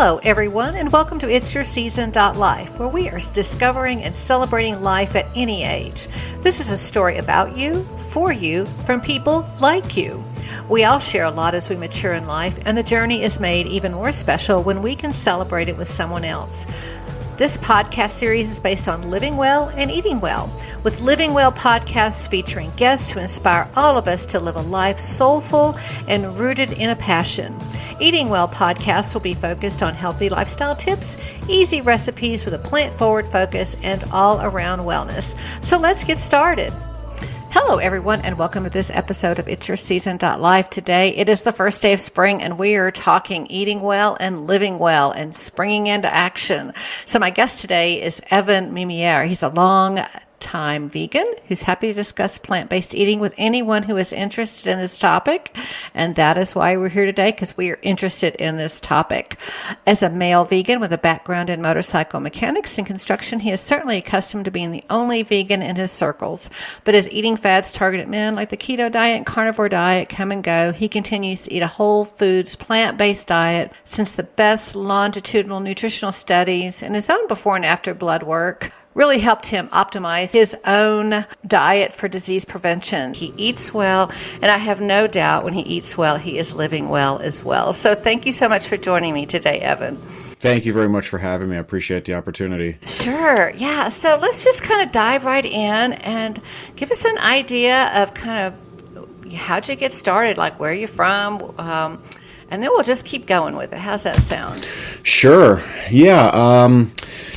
Hello, everyone, and welcome to It's Your Season.life, where we are discovering and celebrating life at any age. This is a story about you, for you, from people like you. We all share a lot as we mature in life, and the journey is made even more special when we can celebrate it with someone else. This podcast series is based on living well and eating well, with Living Well podcasts featuring guests to inspire all of us to live a life soulful and rooted in a passion. Eating Well podcasts will be focused on healthy lifestyle tips, easy recipes with a plant-forward focus, and all-around wellness. So let's get started. Hello, everyone, and welcome to this episode of It's Your Season.life. Today, it is the first day of spring, and we are talking eating well and living well and springing into action. So my guest today is Evan Mimiere. He's a longtime vegan who's happy to discuss plant-based eating with anyone who is interested in this topic, and that is why we're here today, because we are interested in this topic. As a male vegan with a background in motorcycle mechanics and construction, he is certainly accustomed to being the only vegan in his circles, but as eating fads targeted men like the keto diet and carnivore diet come and go, he continues to eat a whole foods, plant-based diet since the best longitudinal nutritional studies and his own before and after blood work really helped him optimize his own diet for disease prevention. He eats well, and I have no doubt when he eats well, he is living well as well. So thank you so much for joining me today, Evan. Thank you very much for having me. I appreciate the opportunity. Sure. Yeah. So let's just kind of dive right in and give us an idea of kind of how'd you get started, like where you're from, and then we'll just keep going with it. How's that sound? Sure. Yeah.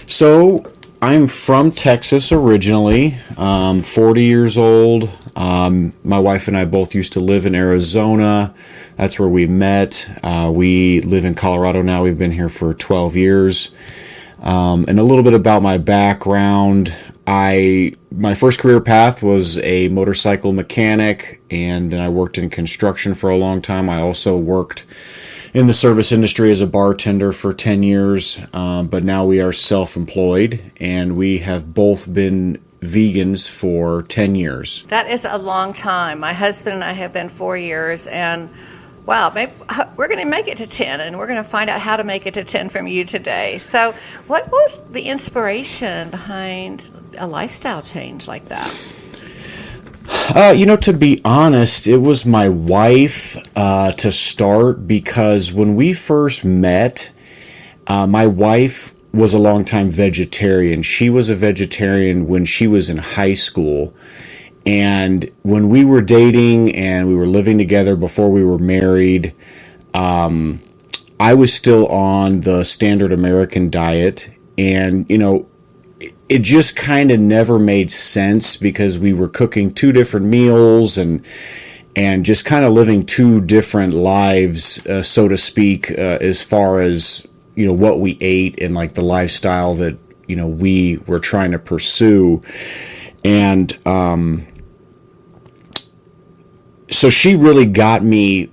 So I'm from Texas originally, 40 years old. My wife and I both used to live in Arizona. That's where we met. We live in Colorado now. We've been here for 12 years. And a little bit about my background. My first career path was a motorcycle mechanic, and then I worked in construction for a long time. I also worked in the service industry as a bartender for 10 years, but now we are self-employed, and we have both been vegans for 10 years. That is a long time. My husband and I have been 4 years, and wow, maybe we're going to make it to 10, and we're going to find out how to make it to 10 from you today. So what was the inspiration behind a lifestyle change like that? To be honest, it was my wife to start, because when we first met, my wife was a longtime vegetarian. She was a vegetarian when she was in high school. And when we were dating and we were living together before we were married, I was still on the standard American diet. And, it just kind of never made sense, because we were cooking two different meals and just kind of living two different lives, so to speak, as far as, what we ate and like the lifestyle that, we were trying to pursue. And, so she really got me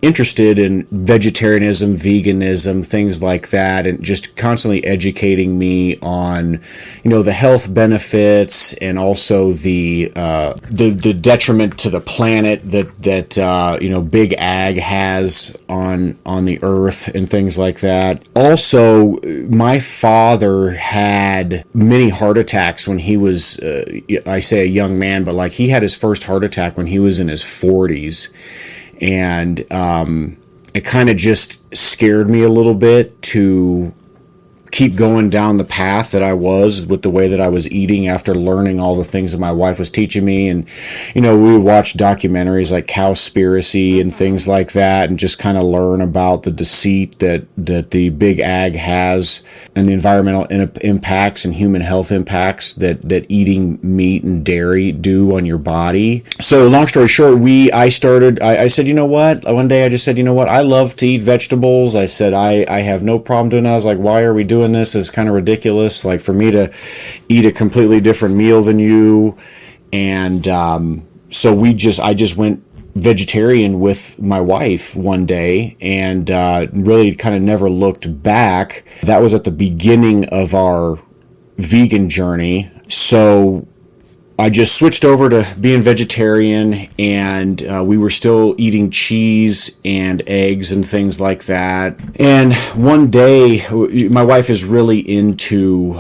interested in vegetarianism, veganism, things like that, and just constantly educating me on, the health benefits and also the detriment to the planet that big ag has on the earth and things like that. Also, my father had many heart attacks when he was, I say a young man, but like he had his first heart attack when he was in his 40s, and it kind of just scared me a little bit to keep going down the path that I was with the way that I was eating after learning all the things that my wife was teaching me. And we would watch documentaries like Cowspiracy and things like that, and just kind of learn about the deceit that the big ag has, and the environmental impacts and human health impacts that eating meat and dairy do on your body. So long story short, I said, one day I just said, I love to eat vegetables. I said, I have no problem doing that. I was like, why are we doing this? Is kind of ridiculous, like for me to eat a completely different meal than you. And so I just went vegetarian with my wife one day, and really kind of never looked back. That was at the beginning of our vegan journey. So I just switched over to being vegetarian, and we were still eating cheese and eggs and things like that. And one day, my wife is really into,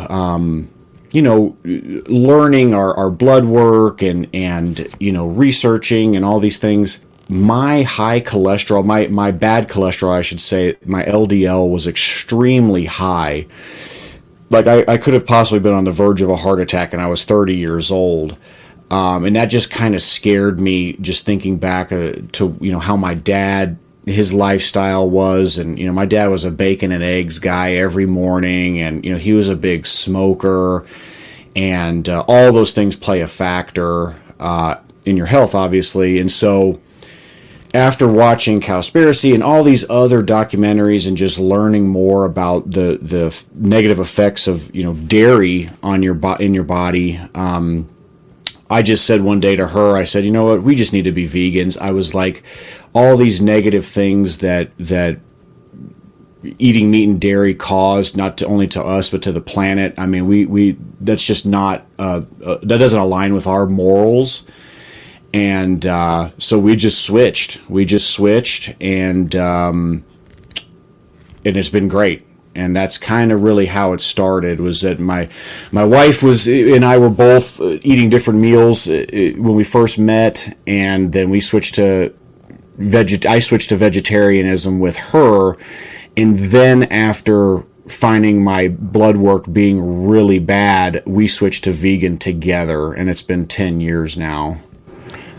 learning our blood work and researching and all these things. My high cholesterol, my bad cholesterol, I should say, my LDL was extremely high. Like I could have possibly been on the verge of a heart attack, and I was 30 years old. And that just kind of scared me, just thinking back to, how my dad, his lifestyle was. And, my dad was a bacon and eggs guy every morning. And, he was a big smoker. And all those things play a factor in your health, obviously. And so after watching Cowspiracy and all these other documentaries and just learning more about the negative effects of dairy on in your body, I just said one day to her, I said, you know what, we just need to be vegans. I was like, all these negative things that eating meat and dairy caused, not only to us but to the planet. I mean, we that's just not that doesn't align with our morals. And so we just switched. And it's been great. And that's kind of really how it started. Was that my wife and I were both eating different meals when we first met, and then we switched to I switched to vegetarianism with her, and then after finding my blood work being really bad, we switched to vegan together, and it's been 10 years now.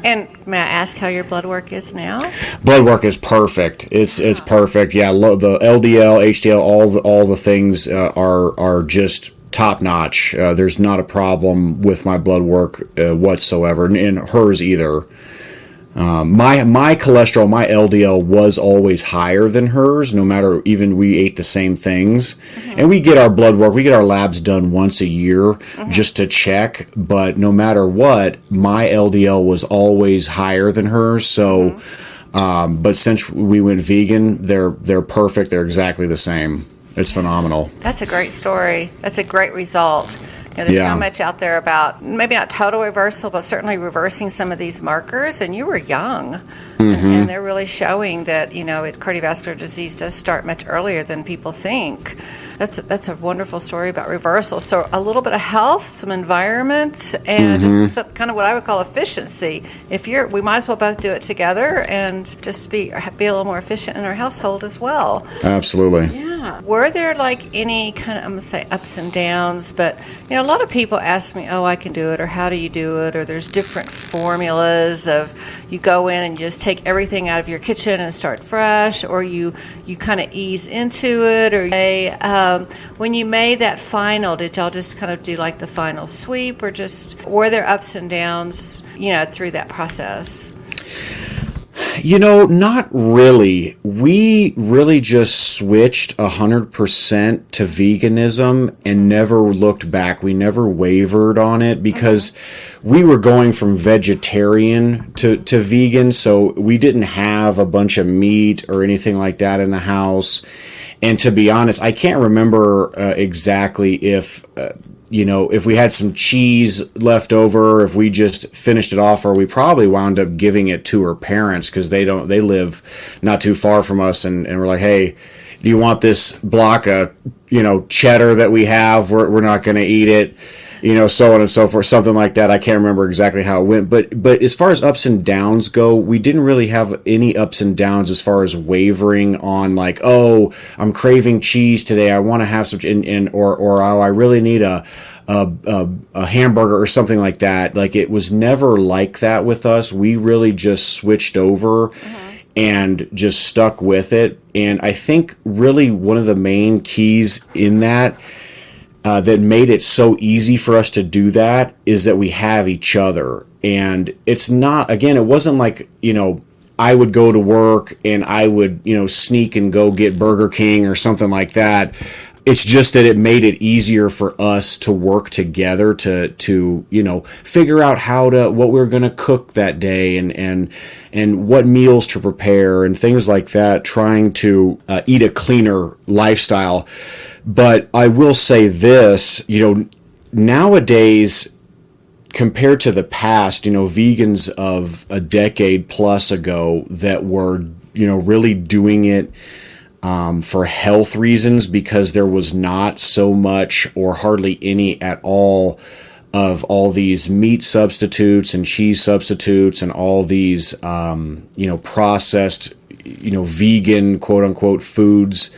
And may I ask how your blood work is now? Blood work is perfect. It's perfect. Yeah, the LDL, HDL, all the things are just top notch. There's not a problem with my blood work whatsoever, and hers either. My cholesterol, my LDL was always higher than hers, no matter, even we ate the same things. Mm-hmm. And we get our blood work, we get our labs done once a year just to check. But no matter what, my LDL was always higher than hers. So, but since we went vegan, they're perfect. They're exactly the same. It's phenomenal. That's a great story. That's a great result. There's so much out there about maybe not total reversal, but certainly reversing some of these markers. And you were young, and they're really showing that cardiovascular disease does start much earlier than people think. That's a wonderful story about reversal. So a little bit of health, some environment, and just some, kind of what I would call efficiency. We might as well both do it together and just be a little more efficient in our household as well. Absolutely. Yeah. Were there any kind of, I'm going to say ups and downs, but a lot of people ask me, oh, I can do it, or how do you do it, or there's different formulas of you go in and you just take everything out of your kitchen and start fresh, or you kind of ease into it, or when you made that final, did y'all just kind of do like the final sweep, or just were there ups and downs, through that process? Not really. We really just switched 100% to veganism and never looked back. We never wavered on it because we were going from vegetarian to vegan, so we didn't have a bunch of meat or anything like that in the house. And to be honest, I can't remember exactly if we had some cheese left over, if we just finished it off, or we probably wound up giving it to her parents because they live not too far from us, and we're like, hey, do you want this block of cheddar that we have? We're not going to eat it. So on and so forth, something like that. I can't remember exactly how it went, but as far as ups and downs go, we didn't really have any ups and downs as far as wavering on like, oh, I'm craving cheese today, I want to have some, or oh, I really need a hamburger or something like that. Like, it was never like that with us. We really just switched over and just stuck with it. And I think really one of the main keys in that that made it so easy for us to do that is that we have each other. And it's not, again, it wasn't like, I would go to work and I would, sneak and go get Burger King or something like that. It's just that it made it easier for us to work together to figure out what we were going to cook that day and what meals to prepare and things like that, trying to eat a cleaner lifestyle. But I will say this, nowadays, compared to the past, vegans of a decade plus ago that were, really doing it for health reasons, because there was not so much or hardly any at all of all these meat substitutes and cheese substitutes and all these, processed, vegan, quote unquote, foods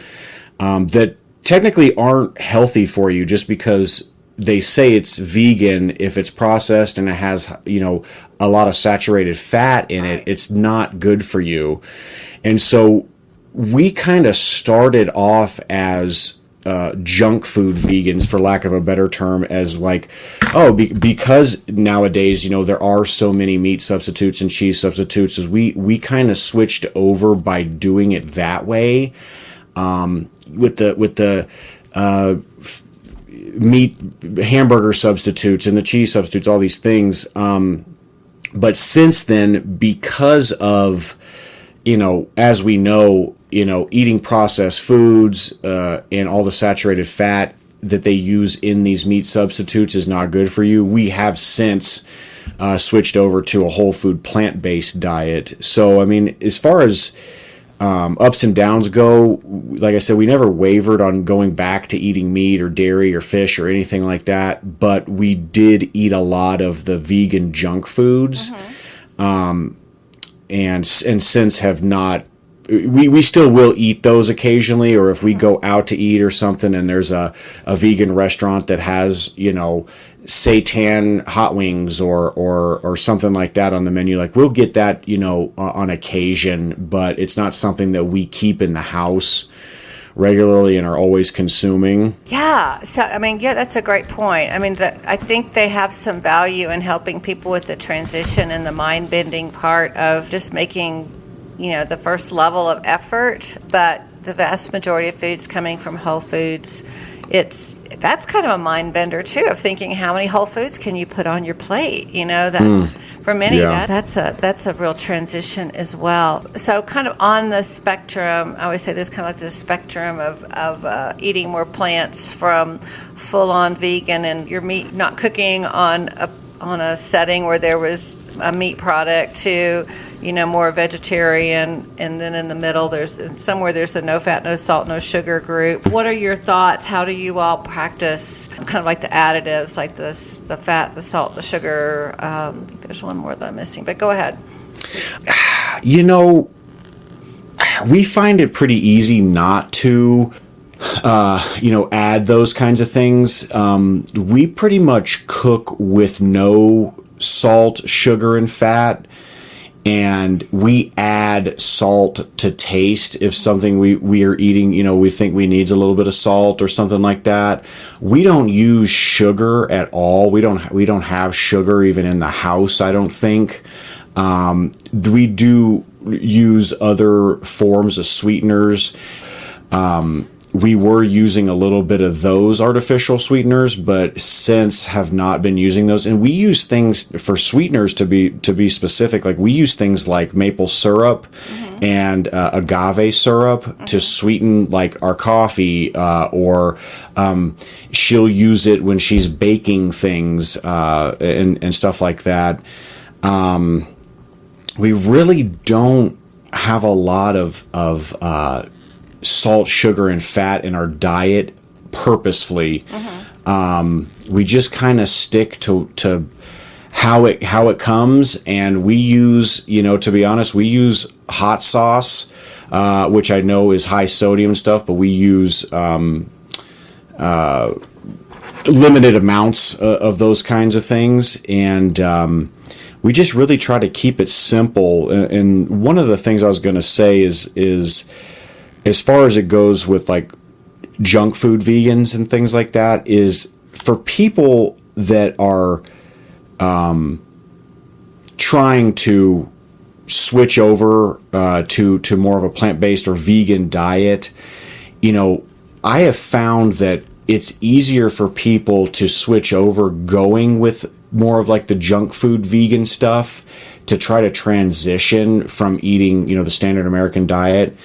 that technically aren't healthy for you just because they say it's vegan. If it's processed and it has, a lot of saturated fat in it, it's not good for you. And so we kind of started off as junk food vegans, for lack of a better term, as like, because nowadays, there are so many meat substitutes and cheese substitutes, as we kind of switched over by doing it that way, with the meat hamburger substitutes and the cheese substitutes, all these things. But since then, because of, as we know, eating processed foods and all the saturated fat that they use in these meat substitutes is not good for you, we have since switched over to a whole food plant-based diet. So, I mean, as far as ups and downs go, like I said, we never wavered on going back to eating meat or dairy or fish or anything like that, but we did eat a lot of the vegan junk foods, and since have not. We still will eat those occasionally, or if we go out to eat or something and there's a vegan restaurant that has, seitan hot wings or something like that on the menu, like we'll get that, on occasion, but it's not something that we keep in the house regularly and are always consuming. Yeah. So, I mean, that's a great point. I mean, I think they have some value in helping people with the transition and the mind-bending part of just making the first level of effort, but the vast majority of foods coming from whole foods, that's kind of a mind bender too, of thinking how many whole foods can you put on your plate. That's for many, that's a real transition as well. So kind of on the spectrum, I always say there's kind of like the spectrum of eating more plants from full on vegan and your meat not cooking on a setting where there was a meat product to more vegetarian, and then in the middle there's the no fat, no salt, no sugar group. What are your thoughts? How do you all practice kind of like the additives, like the fat, the salt, the sugar? I think there's one more that I'm missing, but go ahead. We find it pretty easy not to add those kinds of things. We pretty much cook with no salt, sugar, and fat. And we add salt to taste if something we are eating, we think we needs a little bit of salt or something like that. We don't use sugar at all. We don't have sugar even in the house, I don't think. We do use other forms of sweeteners. We were using a little bit of those artificial sweeteners, but since have not been using those. And we use things for sweeteners, to be specific. Like we use things like maple syrup and agave syrup to sweeten like our coffee, or she'll use it when she's baking things and stuff like that. We really don't have a lot of salt, sugar, and fat in our diet purposefully. We just kind of stick to how it comes, and we use, to be honest, we use hot sauce, which I know is high sodium stuff, but we use limited amounts of those kinds of things, and we just really try to keep it simple. And one of the things I was going to say is as far as it goes with like junk food vegans and things like that, is for people that are trying to switch over to more of a plant-based or vegan diet, I have found that it's easier for people to switch over going with more of like the junk food vegan stuff to try to transition from eating, the standard American diet.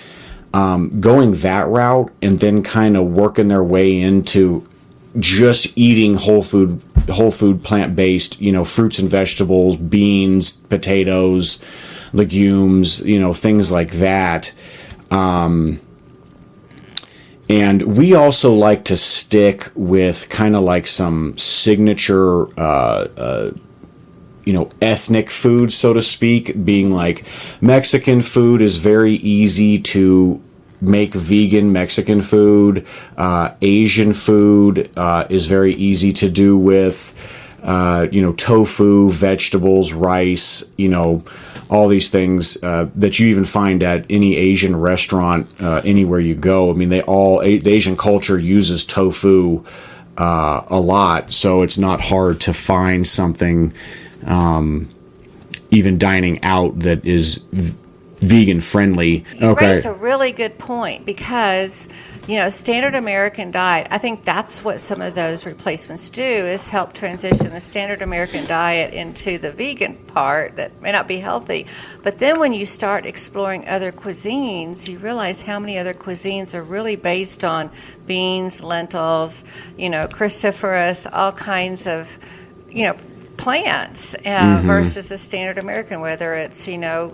Going that route and then kind of working their way into just eating whole food whole food, plant-based, fruits and vegetables, beans, potatoes, legumes, things like that. And we also like to stick with kind of like some signature, ethnic food, so to speak, being like Mexican food is very easy to make vegan Mexican food. Asian food is very easy to do with, tofu, vegetables, rice, all these things that you even find at any Asian restaurant anywhere you go. I mean, the Asian culture uses tofu a lot, so it's not hard to find something even dining out that is vegan friendly. You raised a really good point because, standard American diet, I think that's what some of those replacements do, is help transition the standard American diet into the vegan part that may not be healthy. But then when you start exploring other cuisines, you realize how many other cuisines are really based on beans, lentils, cruciferous, all kinds of, plants versus the standard American, whether it's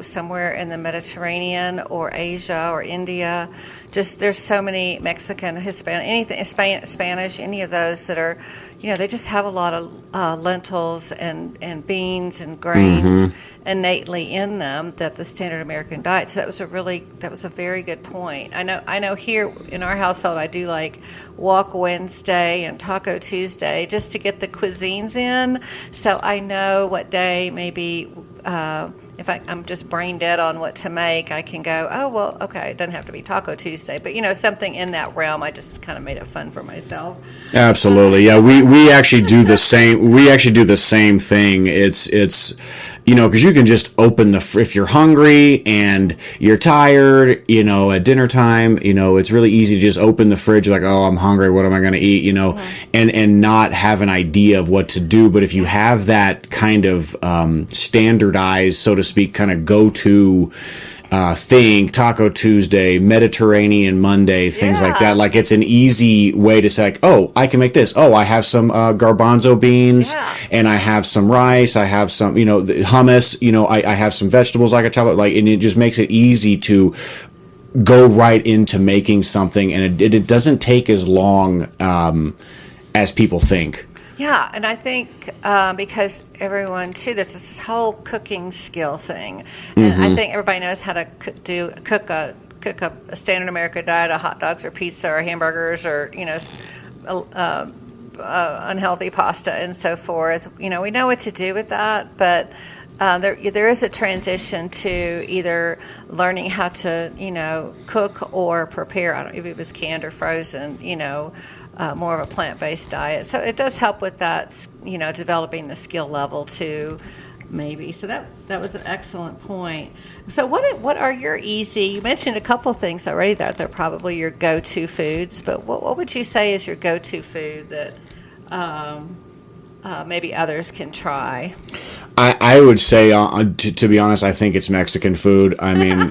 somewhere in the Mediterranean or Asia or India. Just there's so many Mexican, Hispanic, anything Spanish, any of those that are, they just have a lot of lentils and beans and grains innately in them that the standard American diet. So that was a very good point. I know here in our household I do like Walk Wednesday and Taco Tuesday just to get the cuisines in. So I know what day maybe if I'm just brain dead on what to make, I can go, oh, well, okay, it doesn't have to be Taco Tuesday, but something in that realm. I just kind of made it fun for myself. Absolutely. Yeah, we actually do the same. We actually do the same thing. It's because you can just open if you're hungry and you're tired, at dinner time, it's really easy to just open the fridge like, oh, I'm hungry. What am I going to eat? And not have an idea of what to do. But if you have that kind of standardized, so to speak, kind of go-to thing, Taco Tuesday, Mediterranean Monday, things like that. Like it's an easy way to say, like, oh, I can make this. Oh, I have some garbanzo beans and I have some rice. I have some, the hummus, I have some vegetables I can chop up, and it just makes it easy to go right into making something. And it doesn't take as long as people think. Yeah, and I think because everyone too, there's this whole cooking skill thing, and I think everybody knows how to cook a standard American diet, of hot dogs or pizza or hamburgers or unhealthy pasta and so forth. We know what to do with that, but there is a transition to either learning how to cook or prepare. I don't know if it was canned or frozen. More of a plant-based diet. So it does help with that, developing the skill level too, maybe. So that was an excellent point. So what are your easy, you mentioned a couple things already that they're probably your go-to foods, but what would you say is your go-to food that maybe others can try? I would say, to be honest, I think it's Mexican food. I mean,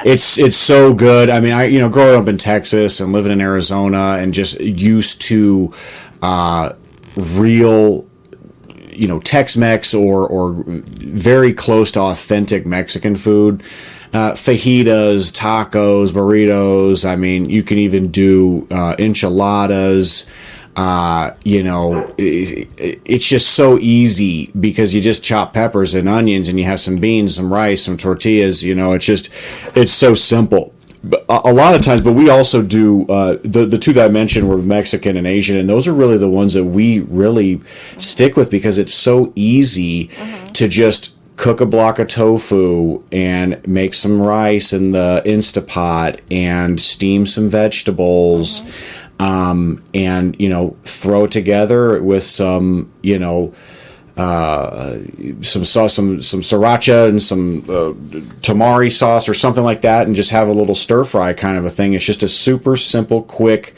it's so good. I mean, growing up in Texas and living in Arizona and just used to real, Tex-Mex or very close to authentic Mexican food. Fajitas, tacos, burritos. I mean, you can even do enchiladas. It's just so easy because you just chop peppers and onions and you have some beans, some rice, some tortillas. It's so simple. But a lot of times, but we also do the two that I mentioned were Mexican and Asian, and those are really the ones that we really stick with because it's so easy to just cook a block of tofu and make some rice in the Instapot and steam some vegetables. And throw it together with some some sauce, some sriracha and some tamari sauce or something like that, and just have a little stir fry kind of a thing. It's just a super simple, quick,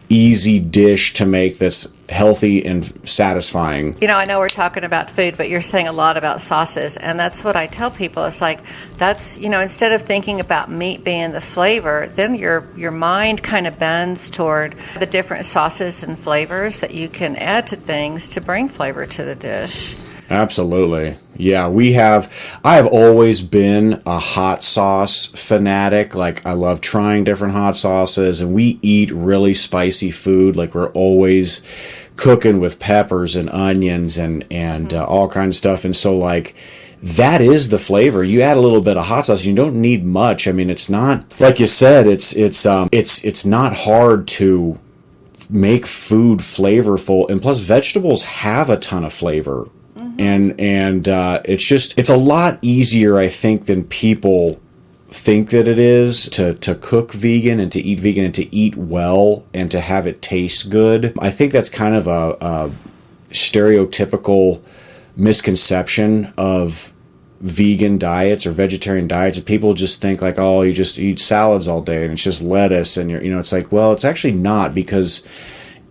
easy dish to make that's healthy and satisfying. I know we're talking about food, but you're saying a lot about sauces, and that's what I tell people. It's like, that's, instead of thinking about meat being the flavor, then your mind kind of bends toward the different sauces and flavors that you can add to things to bring flavor to the dish. Absolutely. Yeah, I have always been a hot sauce fanatic. Like, I love trying different hot sauces, and we eat really spicy food. Like, we're always cooking with peppers and onions and all kinds of stuff. And so, like, that is the flavor. You add a little bit of hot sauce, you don't need much. I mean, it's not, like you said, it's not hard to make food flavorful, and plus vegetables have a ton of flavor. And it's a lot easier, I think, than people think that it is to cook vegan and to eat vegan and to eat well and to have it taste good. I think that's kind of a stereotypical misconception of vegan diets or vegetarian diets. People just think like, oh, you just eat salads all day and it's just lettuce, and it's like, well, it's actually not, because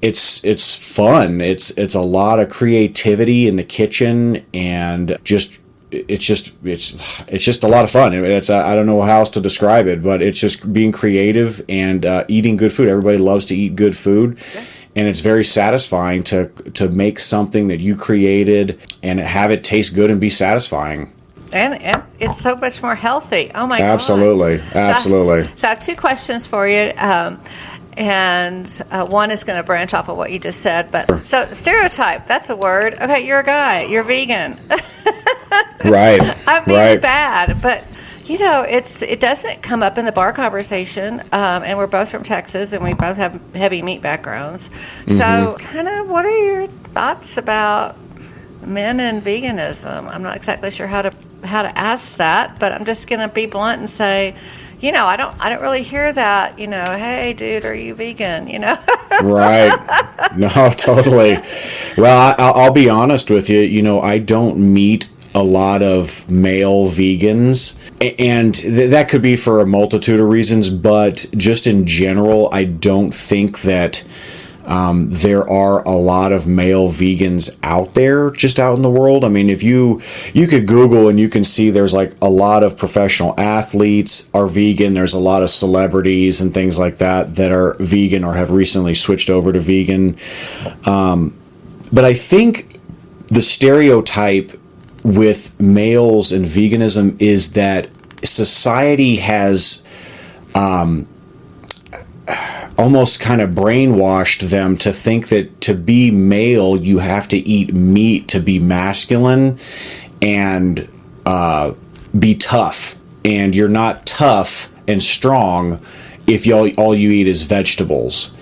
it's fun. It's a lot of creativity in the kitchen, and it's just a lot of fun. I don't know how else to describe it, but it's just being creative and eating good food. Everybody loves to eat good food. Yeah. And it's very satisfying to make something that you created and have it taste good and be satisfying. And it's so much more healthy. Oh my God. Absolutely. So I have two questions for you. And one is going to branch off of what you just said. But so stereotype, that's a word. Okay, you're a guy. You're vegan. Right. I'm being bad, but it doesn't come up in the bar conversation. And we're both from Texas, and we both have heavy meat backgrounds. So, kind of, what are your thoughts about men and veganism? I'm not exactly sure how to ask that, but I'm just going to be blunt and say, I don't really hear that, hey dude, are you vegan, Right. No, totally. Well, I'll be honest with you, I don't meet a lot of male vegans, and that could be for a multitude of reasons, but just in general, I don't think that there are a lot of male vegans out there, just out in the world. I mean, if you could Google and you can see there's like a lot of professional athletes are vegan. There's a lot of celebrities and things like that are vegan or have recently switched over to vegan. But I think the stereotype with males and veganism is that society has almost kind of brainwashed them to think that to be male, you have to eat meat to be masculine and be tough. And you're not tough and strong if all you eat is vegetables.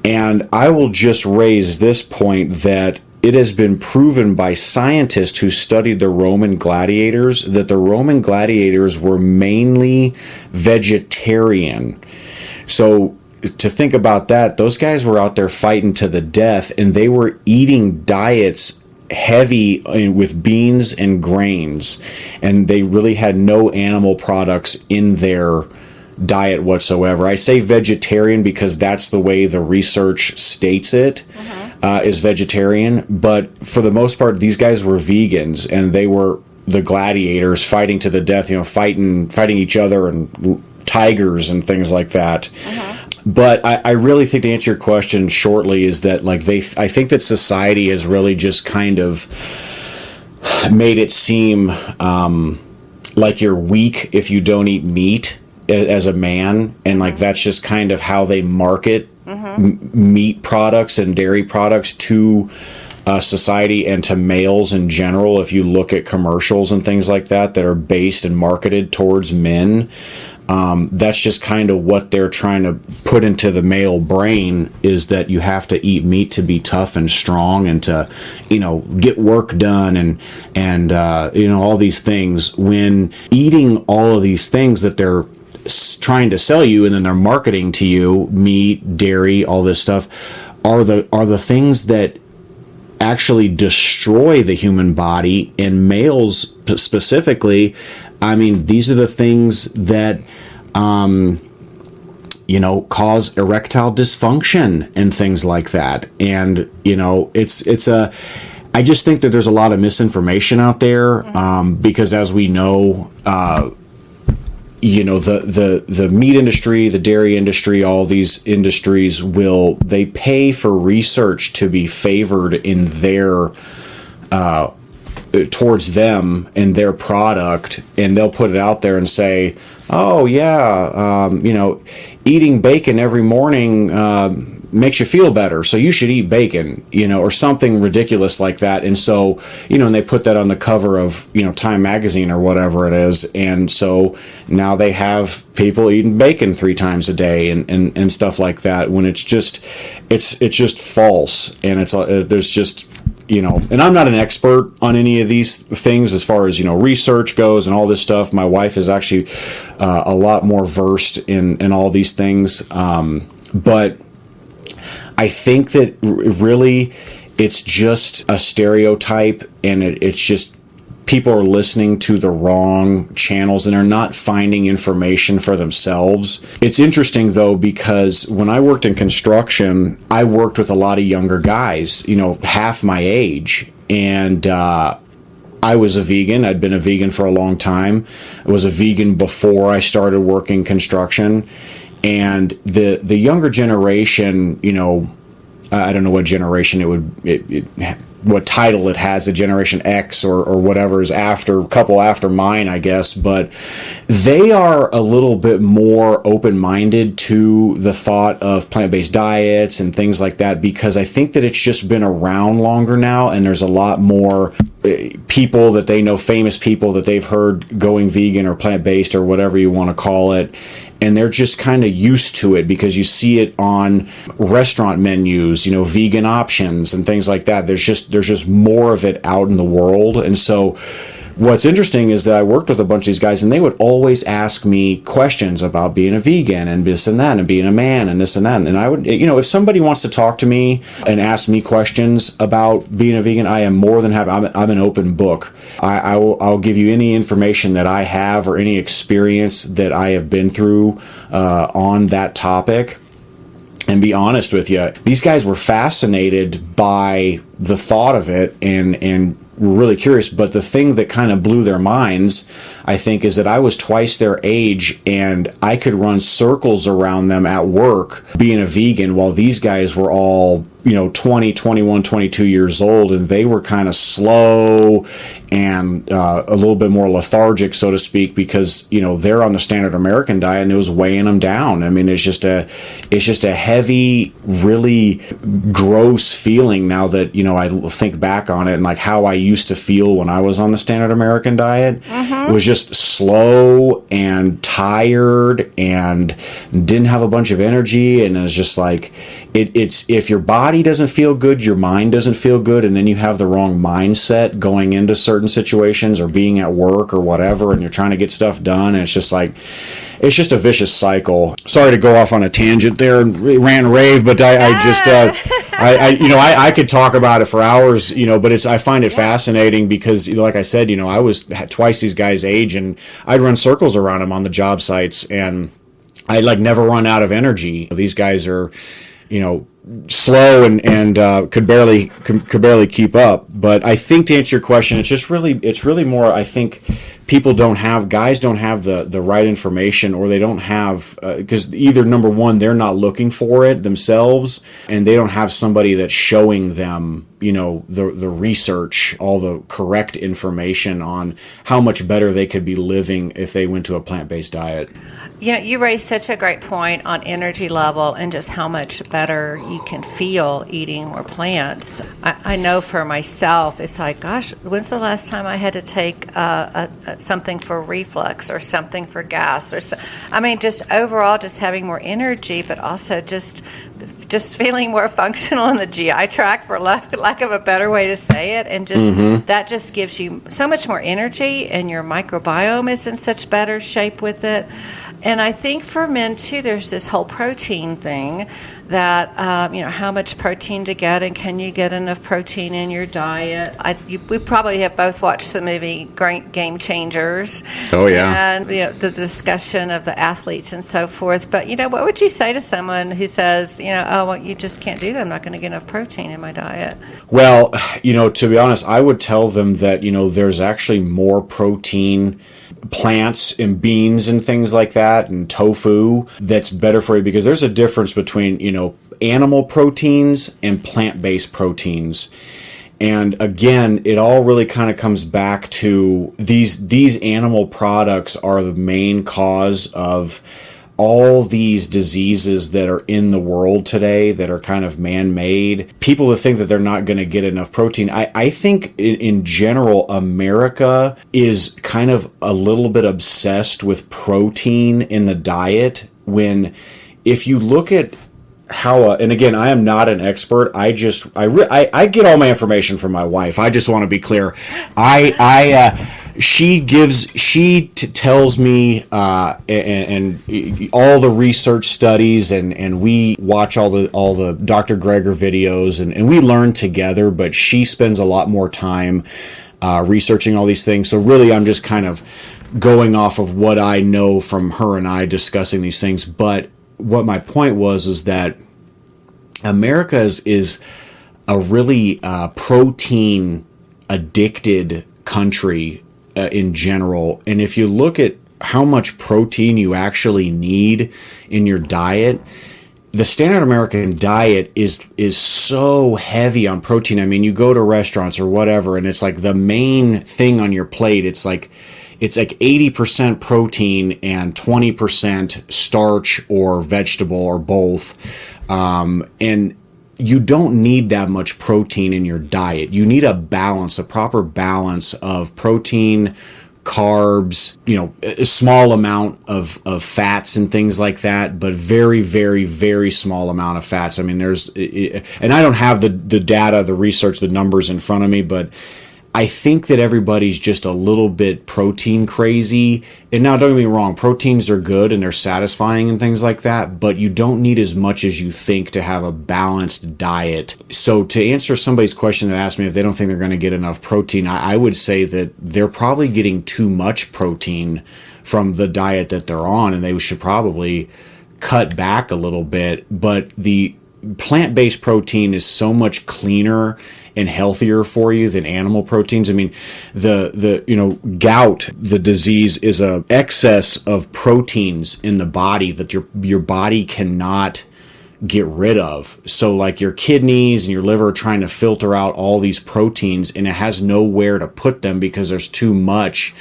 And I will just raise this point that it has been proven by scientists who studied the Roman gladiators that the Roman gladiators were mainly vegetarian. So to think about that, those guys were out there fighting to the death, and they were eating diets heavy with beans and grains, and they really had no animal products in their diet whatsoever. I say vegetarian because that's the way the research states it, is vegetarian, but for the most part, these guys were vegans, and they were the gladiators fighting to the death, fighting each other and tigers and things like that. But I really think, to answer your question shortly, is that I think that society has really just kind of made it seem like you're weak if you don't eat meat as a man, and that's just kind of how they market meat products and dairy products to society and to males in general. If you look at commercials and things like that are based and marketed towards men, that's just kind of what they're trying to put into the male brain, is that you have to eat meat to be tough and strong and to, get work done and all these things, when eating all of these things that they're trying to sell you and then they're marketing to you, meat, dairy, all this stuff, are the things that actually destroy the human body. And males specifically, I mean, these are the things that cause erectile dysfunction and things like that. And, I just think that there's a lot of misinformation out there, because as we know, the meat industry, the dairy industry, all these industries they pay for research to be favored in their towards them and their product, and they'll put it out there and say, oh yeah, eating bacon every morning makes you feel better, so you should eat bacon, or something ridiculous like that. And so, and they put that on the cover of, Time magazine or whatever it is. And so now they have people eating bacon 3 times a day and stuff like that, when it's just false. And there's just, and I'm not an expert on any of these things as far as, research goes and all this stuff. My wife is actually a lot more versed in all these things. But I think that really it's just a stereotype, and it's just people are listening to the wrong channels and are not finding information for themselves. It's interesting though, because when I worked in construction, I worked with a lot of younger guys, half my age. And I was a vegan. I'd been a vegan for a long time. I was a vegan before I started working construction. And the younger generation, I don't know what generation what title it has, the Generation X or whatever is a couple after mine, I guess. But they are a little bit more open-minded to the thought of plant-based diets and things like that, because I think that it's just been around longer now, and there's a lot more people that they know, famous people that they've heard going vegan or plant-based or whatever you want to call it. And they're just kind of used to it because you see it on restaurant menus, vegan options and things like that. There's just more of it out in the world. And so what's interesting is that I worked with a bunch of these guys, and they would always ask me questions about being a vegan and this and that and being a man and this and that. And I would, if somebody wants to talk to me and ask me questions about being a vegan, I am more than happy. I'm an open book. I'll give you any information that I have or any experience that I have been through on that topic. And be honest with you, these guys were fascinated by the thought of it and were really curious. But the thing that kind of blew their minds, I think, is that I was twice their age, and I could run circles around them at work being a vegan, while these guys were all 20, 21, 22 years old, and they were kind of slow and a little bit more lethargic, so to speak, because they're on the standard American diet, and it was weighing them down. I mean, it's just a heavy, really gross feeling now that I think back on it, and like how I used to feel when I was on the standard American diet. It was just slow and tired and didn't have a bunch of energy, and it's just like it's if your body doesn't feel good, your mind doesn't feel good, and then you have the wrong mindset going into certain situations or being at work or whatever, and you're trying to get stuff done, and it's just a vicious cycle. Sorry to go off on a tangent there and rave, but I could talk about it for hours, but I find it fascinating because, like I said, I was twice these guys' age, and I'd run circles around them on the job sites, and I never run out of energy. These guys are, slow and could barely keep up. But I think, to answer your question, it's really more, I think guys don't have the right information, or they don't have, because either, number one, they're not looking for it themselves, and they don't have somebody that's showing them, the research, all the correct information on how much better they could be living if they went to a plant-based diet. You raised such a great point on energy level and just how much better you can feel eating more plants. I know for myself, it's like, gosh, when's the last time I had to take something for reflux or something for gas just overall just having more energy, but also just feeling more functional in the GI tract, for lack of a better way to say it, and that just gives you so much more energy, and your microbiome is in such better shape with it. And I think for men too, there's this whole protein thing that, how much protein to get, and can you get enough protein in your diet. We probably have both watched the movie Game Changers. Oh, yeah. And, the discussion of the athletes and so forth. But, what would you say to someone who says, you just can't do that. I'm not going to get enough protein in my diet. Well, to be honest, I would tell them that, there's actually more protein plants and beans and things like that and tofu that's better for you, because there's a difference between, animal proteins and plant-based proteins. And again, it all really kind of comes back to these animal products are the main cause of all these diseases that are in the world today that are kind of man-made. People that think that they're not going to get enough protein. I think in general, America is kind of a little bit obsessed with protein in the diet, when if you look at how, and again, I am not an expert. I get all my information from my wife. I just want to be clear. She tells me and all the research studies, and we watch all the Dr. Greger videos, and we learn together. But she spends a lot more time researching all these things. So really, I'm just kind of going off of what I know from her and I discussing these things. But what my point was is that America is a really protein addicted country in general. And if you look at how much protein you actually need in your diet, the standard American diet is so heavy on protein. I mean, you go to restaurants or whatever, and it's like the main thing on your plate. It's like 80% protein and 20% starch or vegetable or both. And you don't need that much protein in your diet. You need a proper balance of protein, carbs, a small amount of fats and things like that, but very, very, very small amount of fats. I mean, and I don't have the data, the research, the numbers in front of me, but I think that everybody's just a little bit protein crazy. And now, don't get me wrong, proteins are good and they're satisfying and things like that, but you don't need as much as you think to have a balanced diet. So to answer somebody's question that asked me if they don't think they're going to get enough protein, I would say that they're probably getting too much protein from the diet that they're on, and they should probably cut back a little bit. But the plant-based protein is so much cleaner and healthier for you than animal proteins. I mean, the gout, the disease, is a excess of proteins in the body that your body cannot get rid of. So like your kidneys and your liver are trying to filter out all these proteins, and it has nowhere to put them because there's too much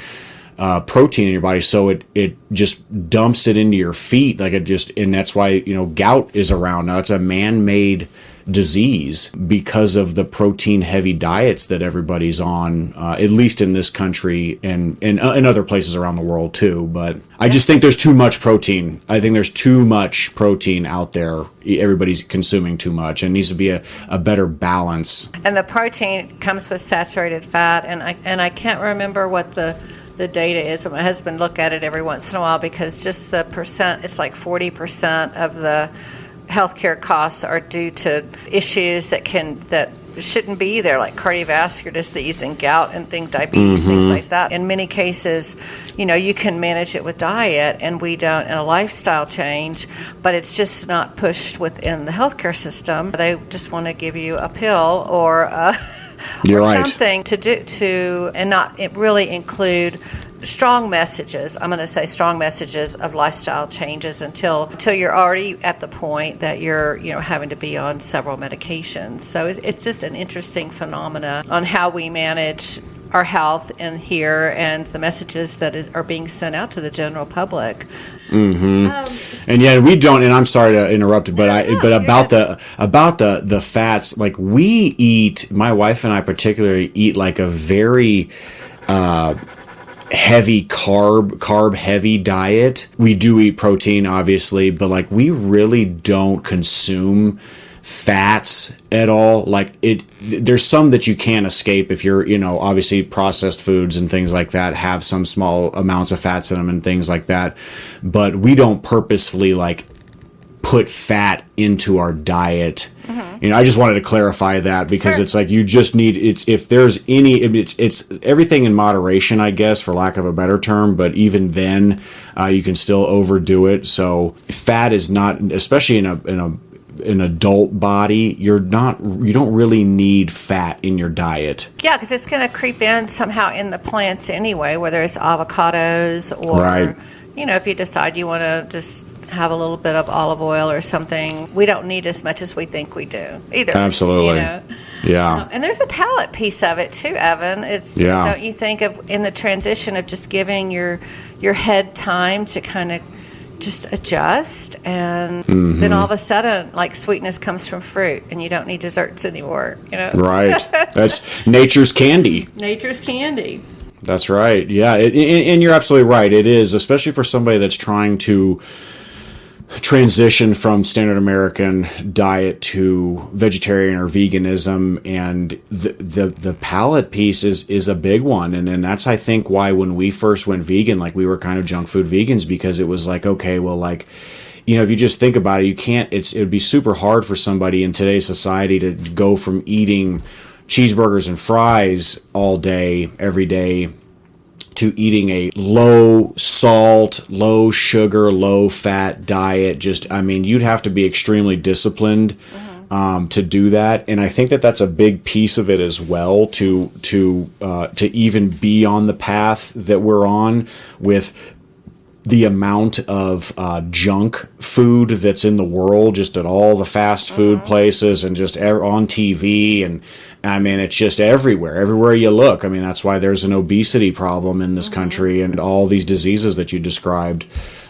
protein in your body. So it just dumps it into your feet, and that's why gout is around now. It's a man-made disease because of the protein heavy diets that everybody's on, at least in this country and in other places around the world too. But I just think there's too much protein. I think there's too much protein out there. Everybody's consuming too much, and needs to be a better balance. And the protein comes with saturated fat, and I can't remember what the data is. My husband look at it every once in a while, because just the percent, it's like 40% of the healthcare costs are due to issues that shouldn't be there, like cardiovascular disease and gout and diabetes, things like that. In many cases, you can manage it with diet, and we don't, and a lifestyle change, but it's just not pushed within the healthcare system. They just want to give you a pill or something to do and not really include strong messages. I'm going to say strong messages of lifestyle changes until you're already at the point that you're having to be on several medications. So it's just an interesting phenomena on how we manage our health in here and the messages that are being sent out to the general public. Mm-hmm. And yeah, we don't. And I'm sorry to interrupt, but about the fats, like we eat. My wife and I particularly eat like a very heavy carb heavy diet. We do eat protein, obviously, but like we really don't consume fats at all. Like there's some that you can't escape if you're, obviously processed foods and things like that have some small amounts of fats in them and things like that. But we don't purposefully like put fat into our diet. I just wanted to clarify that because it's like you just need if there's any it's everything in moderation, I guess, for lack of a better term, but even then you can still overdo it. So fat is not, especially in an adult body, you don't really need fat in your diet. Yeah, because it's going to creep in somehow in the plants anyway, whether it's avocados or if you decide you want to just have a little bit of olive oil or something. We don't need as much as we think we do either. Absolutely. Yeah. And there's a palate piece of it too, Evan. Don't you think of in the transition of just giving your head time to kind of just adjust, and then all of a sudden, like, sweetness comes from fruit, and you don't need desserts anymore. Right. That's nature's candy. Nature's candy. That's right. Yeah, and you're absolutely right. It is, especially for somebody that's trying to transition from standard American diet to vegetarian or veganism, and the palate piece is a big one. And that's, I think, why when we first went vegan, like, we were kind of junk food vegans, because it was like, okay, well, like, if you just think about it, you can't, it would be super hard for somebody in today's society to go from eating cheeseburgers and fries all day, every day, to eating a low salt, low sugar, low fat diet. You'd have to be extremely disciplined to do that. And I think that that's a big piece of it as well, to even be on the path that we're on, with the amount of junk food that's in the world, just at all the fast food places and just on TV. And it's just everywhere you look. That's why there's an obesity problem in this country, and all these diseases that you described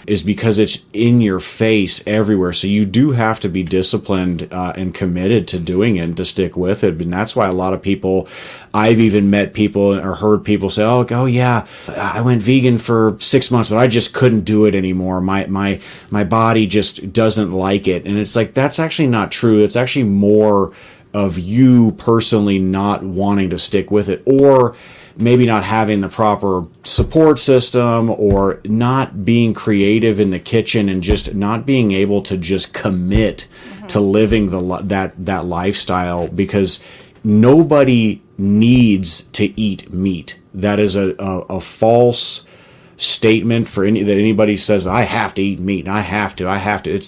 is because it's in your face everywhere. So you do have to be disciplined and committed to doing it and to stick with it. And that's why a lot of people, I've even met people or heard people say, oh yeah, I went vegan for 6 months, but I just couldn't do it anymore. My body just doesn't like it. And it's like, that's actually not true. It's actually more of you personally not wanting to stick with it, or maybe not having the proper support system, or not being creative in the kitchen, and just not being able to just commit to living that lifestyle, because nobody needs to eat meat. That is a false statement that anybody says, I have to eat meat, I have to.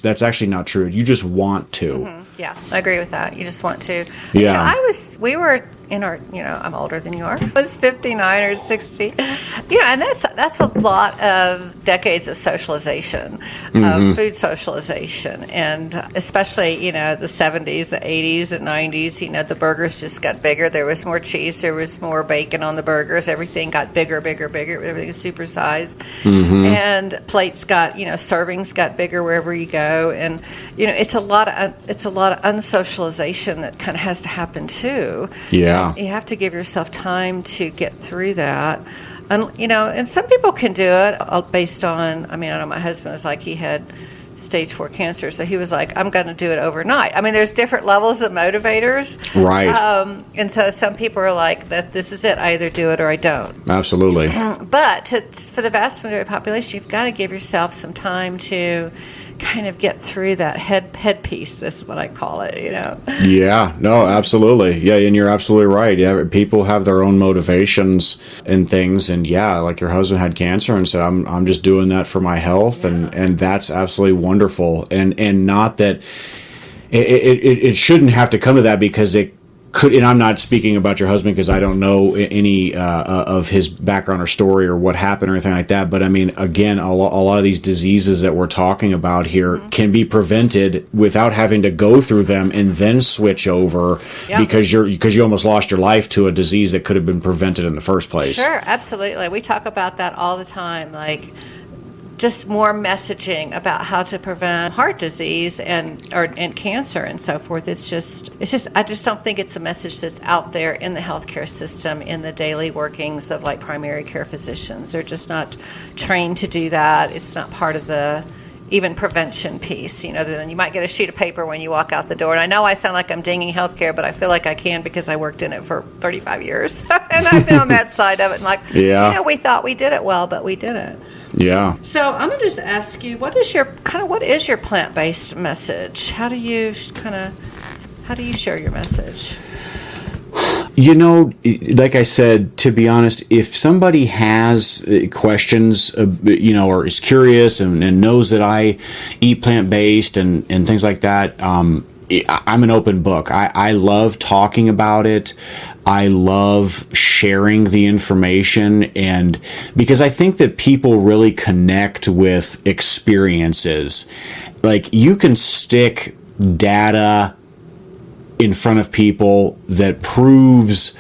That's actually not true. You just want to. Yeah, I agree with that. You just want to. Yeah. We were in our, I'm older than you are. I was 59 or 60. And that's a lot of decades of socialization, of food socialization. And especially, the 70s, the 80s, the 90s, the burgers just got bigger. There was more cheese. There was more bacon on the burgers. Everything got bigger. Everything was supersized. And plates got, servings got bigger wherever you go. And, it's a lot of unsocialization that kind of has to happen too. Yeah. You have to give yourself time to get through that. And, and some people can do it based on, I know my husband was like, he had stage 4 cancer, so he was like, I'm going to do it overnight. There's different levels of motivators. Right. And so some people are like, that this is it, I either do it or I don't. Absolutely. But for the vast majority of the population, you've got to give yourself some time to kind of get through that head piece. That's what I call it, Yeah, no, absolutely. Yeah, and you're absolutely right. Yeah, people have their own motivations and things, and yeah, like your husband had cancer and said, I'm just doing that for my health, and that's absolutely wonderful. And not that it shouldn't have to come to that, because it could, and I'm not speaking about your husband because I don't know any of his background or story or what happened or anything like that. But again, a lot of these diseases that we're talking about here can be prevented without having to go through them and then switch over because you almost lost your life to a disease that could have been prevented in the first place. Sure, absolutely. We talk about that all the time, like just more messaging about how to prevent heart disease and cancer and so forth. It's just I just don't think it's a message that's out there in the healthcare system, in the daily workings of like primary care physicians. They're just not trained to do that. It's not part of the even prevention piece, then you might get a sheet of paper when you walk out the door. And I know I sound like I'm dinging healthcare, but I feel like I can because I worked in it for 35 years. And I've been on that side of it. And we thought we did it well, but we didn't. Yeah. So I'm going to just ask you, what is your plant-based message? How do you share your message? Like I said, to be honest, if somebody has questions, or is curious and knows that I eat plant-based and things like that, I'm an open book. I love talking about it. I love sharing the information, and because I think that people really connect with experiences. Like, you can stick data in front of people that proves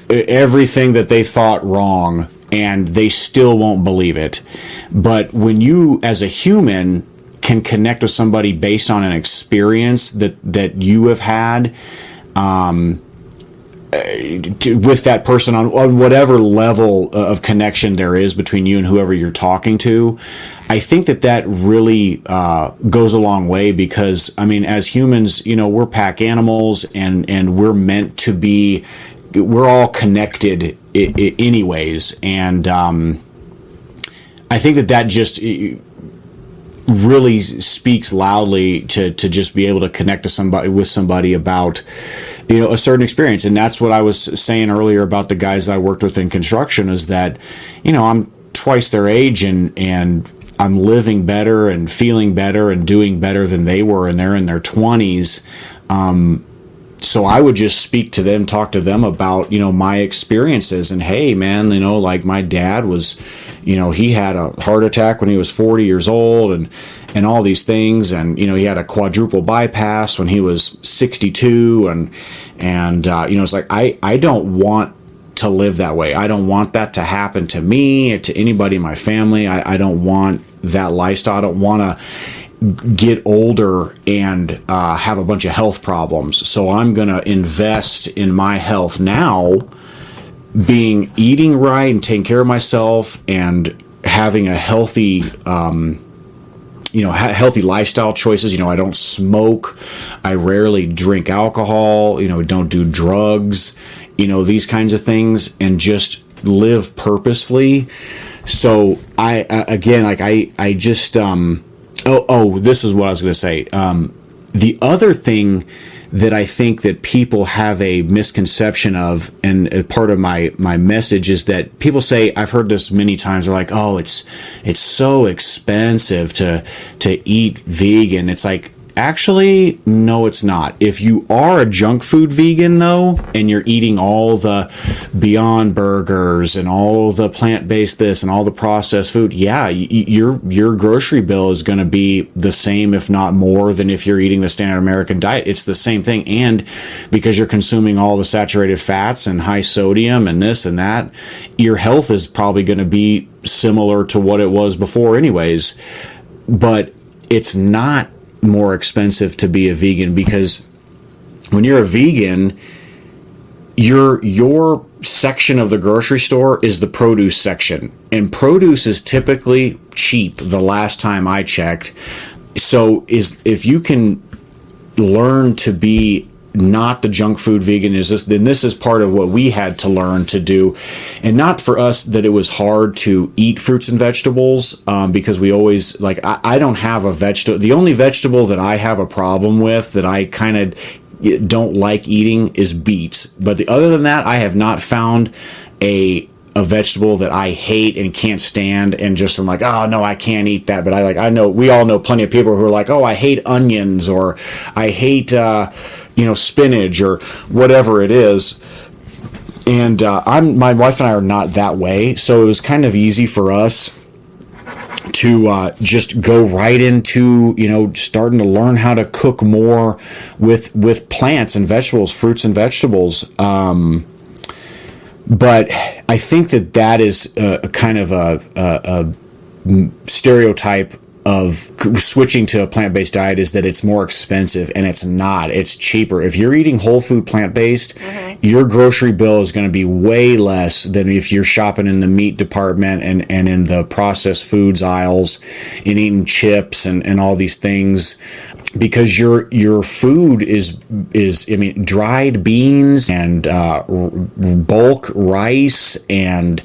everything that they thought wrong, and they still won't believe it. But when you, as a human, can connect with somebody based on an experience that you have had, with that person on whatever level of connection there is between you and whoever you're talking to, I think that really goes a long way, because, I mean, as humans, we're pack animals, and we're meant to be, we're all connected anyways. And I think that just really speaks loudly to just be able to connect with somebody about a certain experience. And that's what I was saying earlier about the guys that I worked with in construction, is that I'm twice their age, and I'm living better and feeling better and doing better than they were, and they're in their 20s. So I would just speak to them, talk to them about, my experiences. And hey, man, like my dad was, he had a heart attack when he was 40 years old, and all these things. And, he had a quadruple bypass when he was 62. And it's like, I don't want to live that way. I don't want that to happen to me or to anybody in my family. I don't want that lifestyle. I don't want to get older and have a bunch of health problems. So I'm going to invest in my health now, eating right and taking care of myself, and having a healthy, healthy lifestyle choices. I don't smoke. I rarely drink alcohol, don't do drugs, these kinds of things, and just live purposefully. So this is what I was going to say. The other thing that I think that people have a misconception of, and a part of my message, is that people say, I've heard this many times, they're like, oh, it's so expensive to eat vegan. It's like, actually, no, it's not. If you are a junk food vegan, though, and you're eating all the Beyond Burgers and all the plant-based this and all the processed food, yeah, your grocery bill is going to be the same, if not more, than if you're eating the standard American diet. It's the same thing. And because you're consuming all the saturated fats and high sodium and this and that, your health is probably going to be similar to what it was before anyways. But it's not more expensive to be a vegan, because when you're a vegan, your section of the grocery store is the produce section, and produce is typically cheap the last time I checked. So if you can learn to be not the junk food vegan, then this is part of what we had to learn to do. And not for us that it was hard to eat fruits and vegetables, because we always, like, I don't have a vegetable. The only vegetable that I have a problem with, that I kind of don't like eating, is beets. But other than that, I have not found a vegetable that I hate and can't stand, and just I'm like, oh no, I can't eat that. But I know we all know plenty of people who are like, oh, I hate onions, or I hate spinach, or whatever it is. And my wife and I are not that way, so it was kind of easy for us to just go right into starting to learn how to cook more with plants and vegetables, fruits and vegetables. But I think that is a kind of a stereotype of switching to a plant-based diet, is that it's more expensive, and it's not. It's cheaper. If you're eating whole food plant-based, your grocery bill is going to be way less than if you're shopping in the meat department and in the processed foods aisles and eating chips and all these things, because your food is dried beans and bulk rice and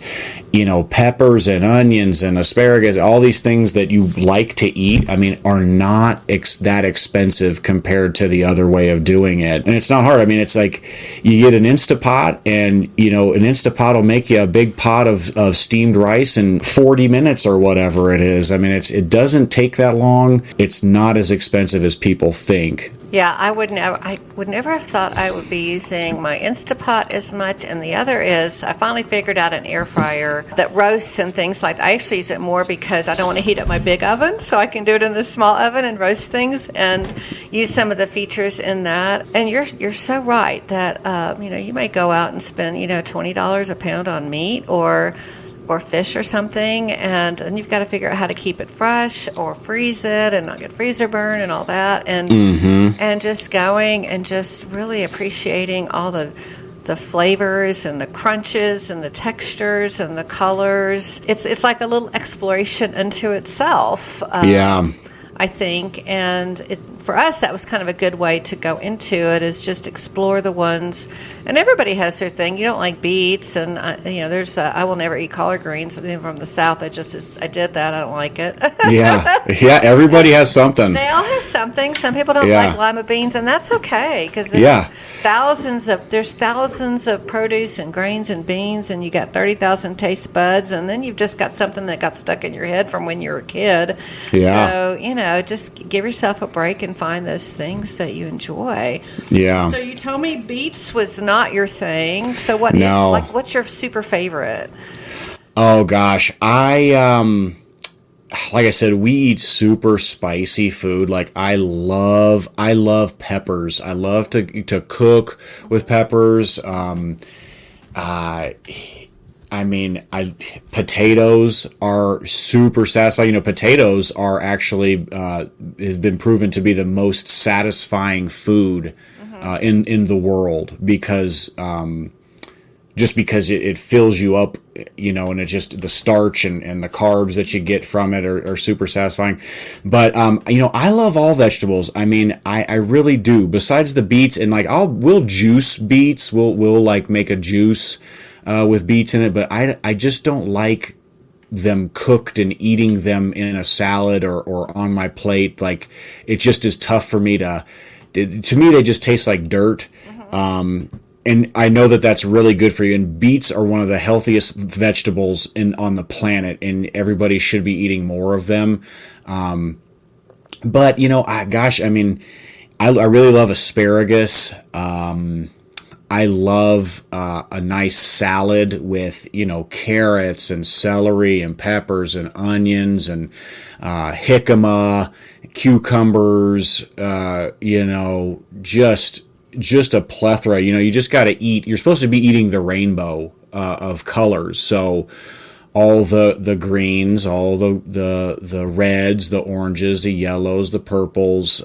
peppers and onions and asparagus, all these things that you like to eat, I mean, are not that expensive compared to the other way of doing it. And it's not hard. I mean, it's like you get an Instapot, and, an Instapot will make you a big pot of steamed rice in 40 minutes or whatever it is. I mean, it doesn't take that long. It's not as expensive as people think. Yeah, I would never have thought I would be using my Instapot as much. And the other is, I finally figured out an air fryer that roasts and things like that. I actually use it more because I don't want to heat up my big oven, so I can do it in the small oven and roast things and use some of the features in that. And you're so right that you may go out and spend $20 a pound on meat or fish or something, and then you've got to figure out how to keep it fresh or freeze it and not get freezer burn and all that, and just going and just really appreciating all the flavors and the crunches and the textures and the colors. It's like a little exploration into itself. I think, and for us, that was kind of a good way to go into it, is just explore the ones, and everybody has their thing. You don't like beets, and I will never eat collard greens. Something from the South, I did that. I don't like it. yeah, everybody has something. They all have something. Some people don't like lima beans, and that's okay, because there's thousands of produce and grains and beans, and you got 30,000 taste buds, and then you've just got something that got stuck in your head from when you were a kid. So just give yourself a break and find those things that you enjoy. Yeah. So you told me beets was not your thing. So what's your super favorite? Oh gosh, like I said, we eat super spicy food. Like I love peppers. I love to cook with peppers. Potatoes are super satisfying. Potatoes are actually has been proven to be the most satisfying food in the world, because just because it fills you up, and it's just the starch and the carbs that you get from it are super satisfying. But I love all vegetables. I mean, I really do. Besides the beets, and we'll juice beets. We'll like make a juice with beets in it, but I just don't like them cooked and eating them in a salad or on my plate. Like, it just is tough for me to me, they just taste like dirt. And I know that that's really good for you. And beets are one of the healthiest vegetables on the planet, and everybody should be eating more of them. But I really love asparagus. I love a nice salad with, carrots and celery and peppers and onions and jicama, cucumbers, just a plethora. You just got to eat. You're supposed to be eating the rainbow of colors. So all the greens, all the reds, the oranges, the yellows, the purples.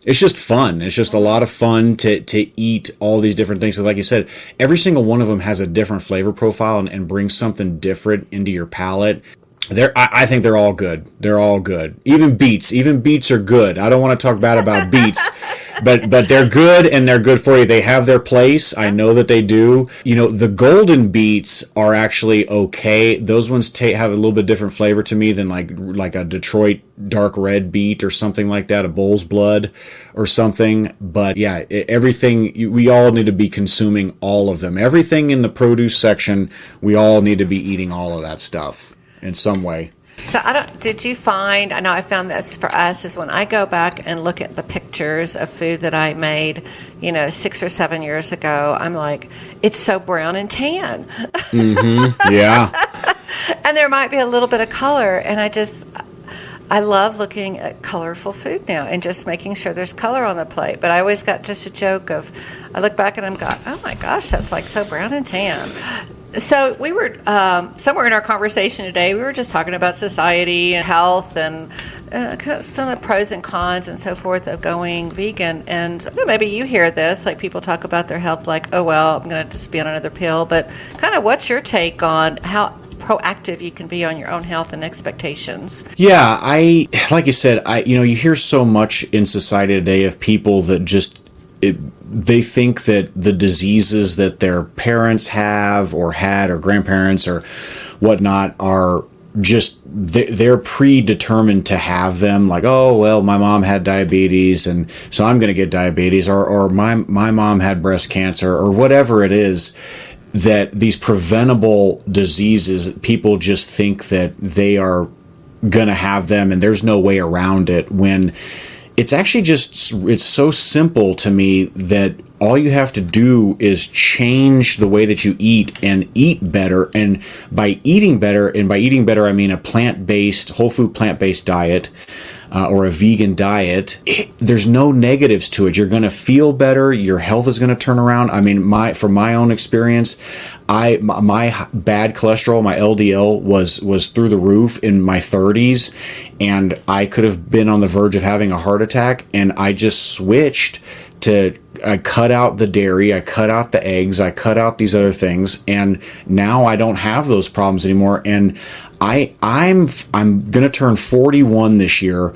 It's just fun. It's just a lot of fun to eat all these different things. So like you said, every single one of them has a different flavor profile and brings something different into your palate. I think they're all good. They're all good. Even beets are good. I don't want to talk bad about beets, but they're good, and they're good for you. They have their place. I know that they do. The golden beets are actually okay. Those ones have a little bit different flavor to me than like a Detroit dark red beet or something like that, a bull's blood or something. But yeah, everything, we all need to be consuming all of them. Everything in the produce section, we all need to be eating all of that stuff in some way. So did you find, I know I found this for us, is when I go back and look at the pictures of food that I made, 6 or 7 years ago, I'm like, it's so brown and tan. Mm-hmm. Yeah. And there might be a little bit of color, and I love looking at colorful food now and just making sure there's color on the plate. But I always got just a joke of, I look back and I'm going, oh my gosh, that's like so brown and tan. So we were, somewhere in our conversation today, we were just talking about society and health and some of the pros and cons and so forth of going vegan. And maybe you hear this, like people talk about their health like, oh, well, I'm going to just be on another pill. But kind of what's your take on how proactive you can be on your own health and expectations? Yeah, like you said, you hear so much in society today of people that just they think that the diseases that their parents have or had or grandparents or whatnot are just, they're predetermined to have them. Like, oh, well, my mom had diabetes, and so I'm going to get diabetes, or my mom had breast cancer, or whatever it is, that these preventable diseases, people just think that they are going to have them and there's no way around it, when it's actually just, it's so simple to me that all you have to do is change the way that you eat and eat better. And by eating better, I mean a plant-based, whole food plant-based diet, or a vegan diet. There's no negatives to it. You're going to feel better. Your health is going to turn around. I mean, from my own experience, my bad cholesterol, my LDL was through the roof in my 30s, and I could have been on the verge of having a heart attack. And I just switched to, I cut out the dairy, I cut out the eggs, I cut out these other things, and now I don't have those problems anymore. And I'm going to turn 41 this year,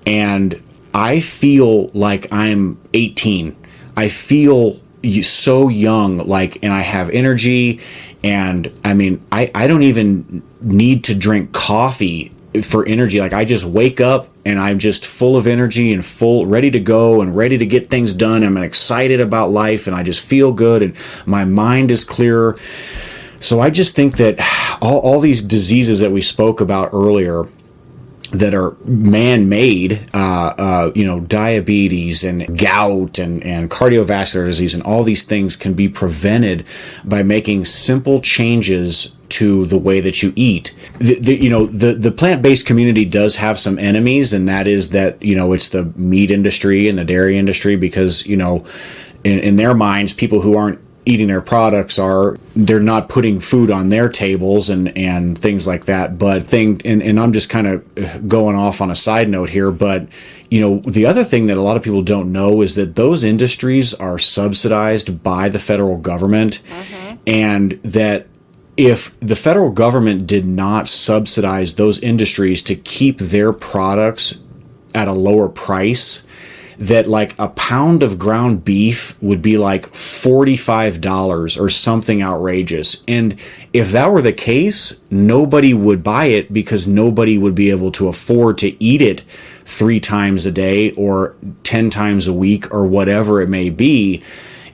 and I feel like I'm 18. I feel so young, like, and I have energy, and I mean, I don't even need to drink coffee for energy. Like, I just wake up and I'm just full of energy and ready to go and ready to get things done. I'm excited about life, and I just feel good, and my mind is clearer. So I just think that all these diseases that we spoke about earlier that are man-made, diabetes and gout and cardiovascular disease, and all these things can be prevented by making simple changes to the way that you eat. The plant-based community does have some enemies, and that is that, it's the meat industry and the dairy industry, because, in their minds, people who aren't eating their products they're not putting food on their tables and things like that. And I'm just kind of going off on a side note here, but the other thing that a lot of people don't know is that those industries are subsidized by the federal government, and that if the federal government did not subsidize those industries to keep their products at a lower price, that like a pound of ground beef would be like $45 or something outrageous. And if that were the case, nobody would buy it, because nobody would be able to afford to eat it 3 times a day or 10 times a week or whatever it may be.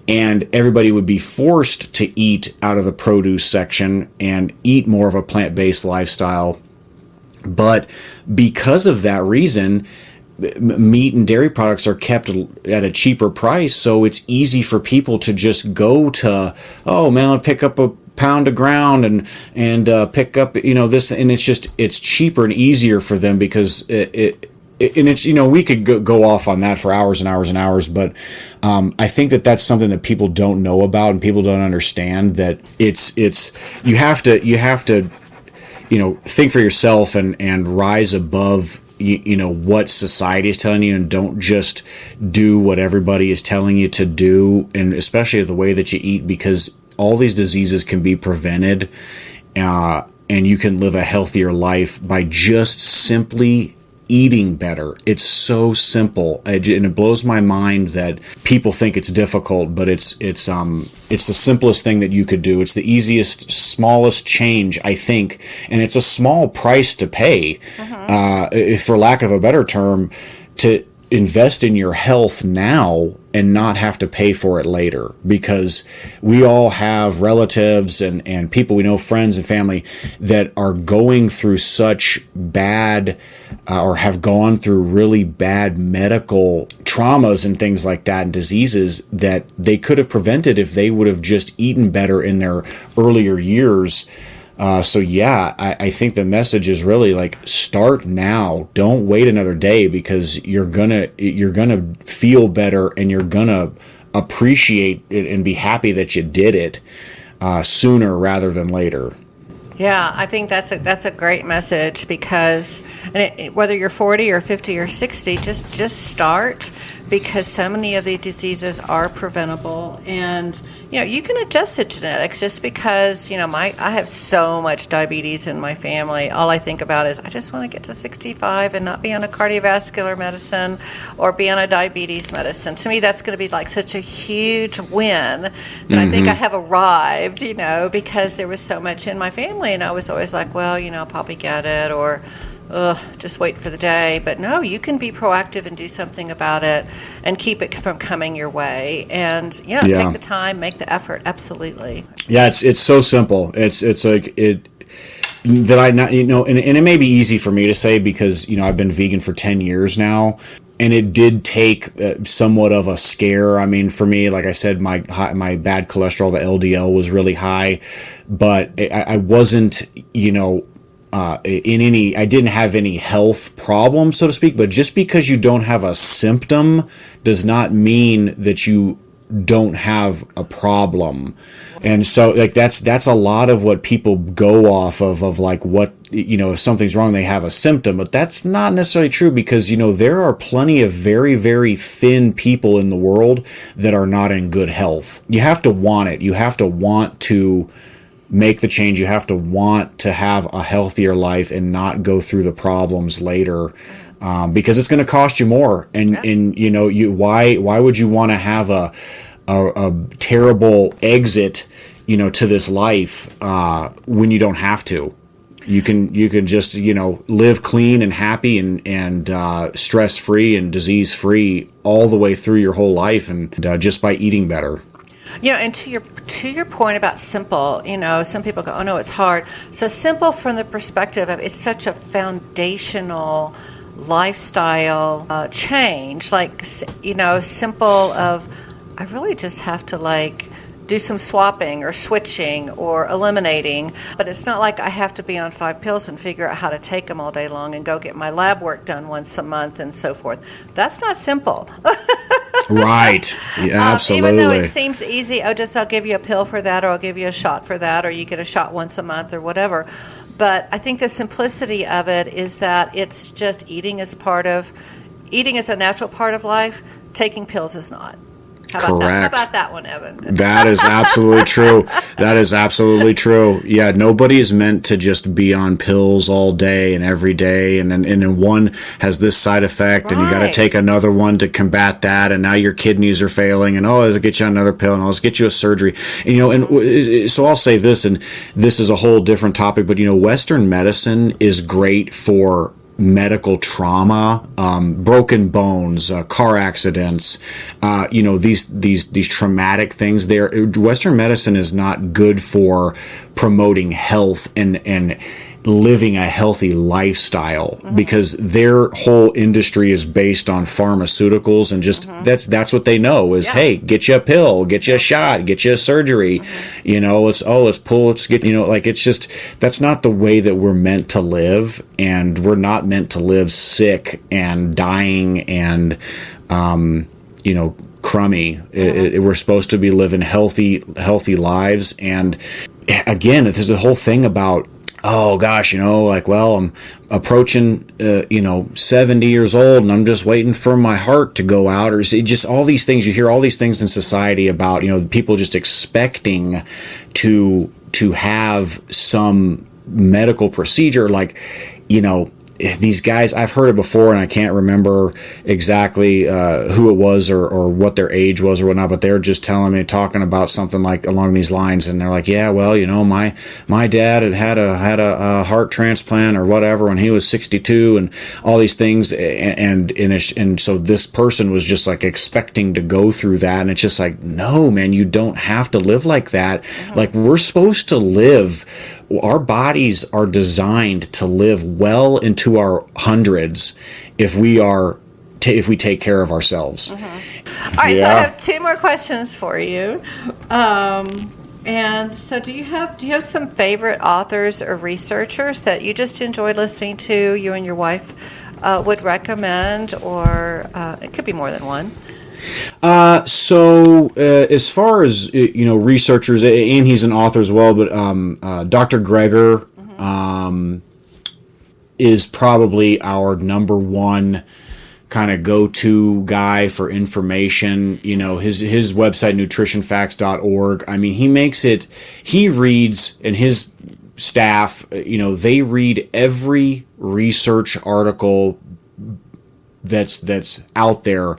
And everybody would be forced to eat out of the produce section and eat more of a plant-based lifestyle. But because of that reason, meat and dairy products are kept at a cheaper price, so it's easy for people to just go to, oh man, I'll pick up a pound of ground and pick up this, and it's cheaper and easier for them, because it's we could go off on that for hours and hours and hours, but I think that's something that people don't know about and people don't understand, that it's you have to think for yourself and rise above what society is telling you, and don't just do what everybody is telling you to do, and especially the way that you eat, because all these diseases can be prevented, and you can live a healthier life by just simply eating better. It's so simple, and it blows my mind that people think it's difficult, but it's the simplest thing that you could do. It's the easiest, smallest change, I think, and it's a small price to pay, for lack of a better term, to invest in your health now and not have to pay for it later, because we all have relatives and people we know, friends and family, that are going through such bad or have gone through really bad medical traumas and things like that, and diseases that they could have prevented if they would have just eaten better in their earlier years. So yeah, I think the message is really like, start now. Don't wait another day, because you're gonna feel better, and you're gonna appreciate it and be happy that you did it sooner rather than later. Yeah, I think that's a great message, because whether you're 40 or 50 or 60, just start. because so many of the diseases are preventable. And you can adjust the genetics. Just because I have so much diabetes in my family, all I think about is I just want to get to 65 and not be on a cardiovascular medicine or be on a diabetes medicine. To me, that's going to be like such a huge win that I think I have arrived, because there was so much in my family, and I was always like, well, I'll probably get it, or just wait for the day. But no, you can be proactive and do something about it and keep it from coming your way. And take the time, make the effort. Absolutely. Yeah, it's so simple. It's like it that I not and it may be easy for me to say because I've been vegan for 10 years now. And it did take somewhat of a scare. I mean, for me, like I said, my bad cholesterol, the LDL, was really high, but I wasn't, I didn't have any health problems, so to speak. But just because you don't have a symptom does not mean that you don't have a problem. And so that's a lot of what people go off of like what, if something's wrong, they have a symptom, but that's not necessarily true because, there are plenty of very, very thin people in the world that are not in good health. You have to want it. You have to want to make the change. You have to want to have a healthier life and not go through the problems later. Because it's going to cost you more. And why would you want to have a terrible exit, to this life, when you don't have to? You can just, live clean and happy and stress free and disease free all the way through your whole life, and just by eating better. And to your point about simple, some people go, oh no, it's hard. So simple from the perspective of it's such a foundational lifestyle change, like simple of I really just have to do some swapping or switching or eliminating, but it's not like I have to be on 5 pills and figure out how to take them all day long and go get my lab work done once a month and so forth. That's not simple. Right. Yeah, absolutely. Even though it seems easy, I'll give you a pill for that, or I'll give you a shot for that, or you get a shot once a month or whatever. But I think the simplicity of it is that it's just eating is a natural part of life. Taking pills is not. How about that one, Evan? That is absolutely true. That is absolutely true. Yeah, nobody is meant to just be on pills all day and every day, and then one has this side effect, and you got to take another one to combat that, and now your kidneys are failing, and let's get you another pill, and let's get you a surgery. And, and so I'll say this, and this is a whole different topic, but Western medicine is great for medical trauma, broken bones, car accidents, these traumatic things. Western medicine is not good for promoting health and living a healthy lifestyle, because their whole industry is based on pharmaceuticals, and just that's what they know is, hey, get you a pill, get you a shot, get you a surgery, let's get, it's just, that's not the way that we're meant to live, and we're not meant to live sick and dying and crummy. We're supposed to be living healthy lives. And again, there's the whole thing about, oh gosh, I'm approaching, 70 years old, and I'm just waiting for my heart to go out, or just all these things. You hear all these things in society about, people just expecting to have some medical procedure, these guys, I've heard it before, and I can't remember exactly who it was or what their age was or whatnot, but they're just talking about something like along these lines, and they're like, yeah, well, my dad had a heart transplant or whatever when he was 62, and all these things, and so this person was just expecting to go through that, and it's just no, man, you don't have to live like that. We're supposed to live. Our bodies are designed to live well into our hundreds if we take care of ourselves. All right, so I have 2 more questions for you. And so do you have some favorite authors or researchers that you just enjoy listening to, you and your wife would recommend, or it could be more than one? So as far as researchers, and he's an author as well, but Dr. Greger is probably our number one kind of go-to guy for information. You know, his website, nutritionfacts.org. I mean, he reads, and his staff, you know, they read every research article that's out there,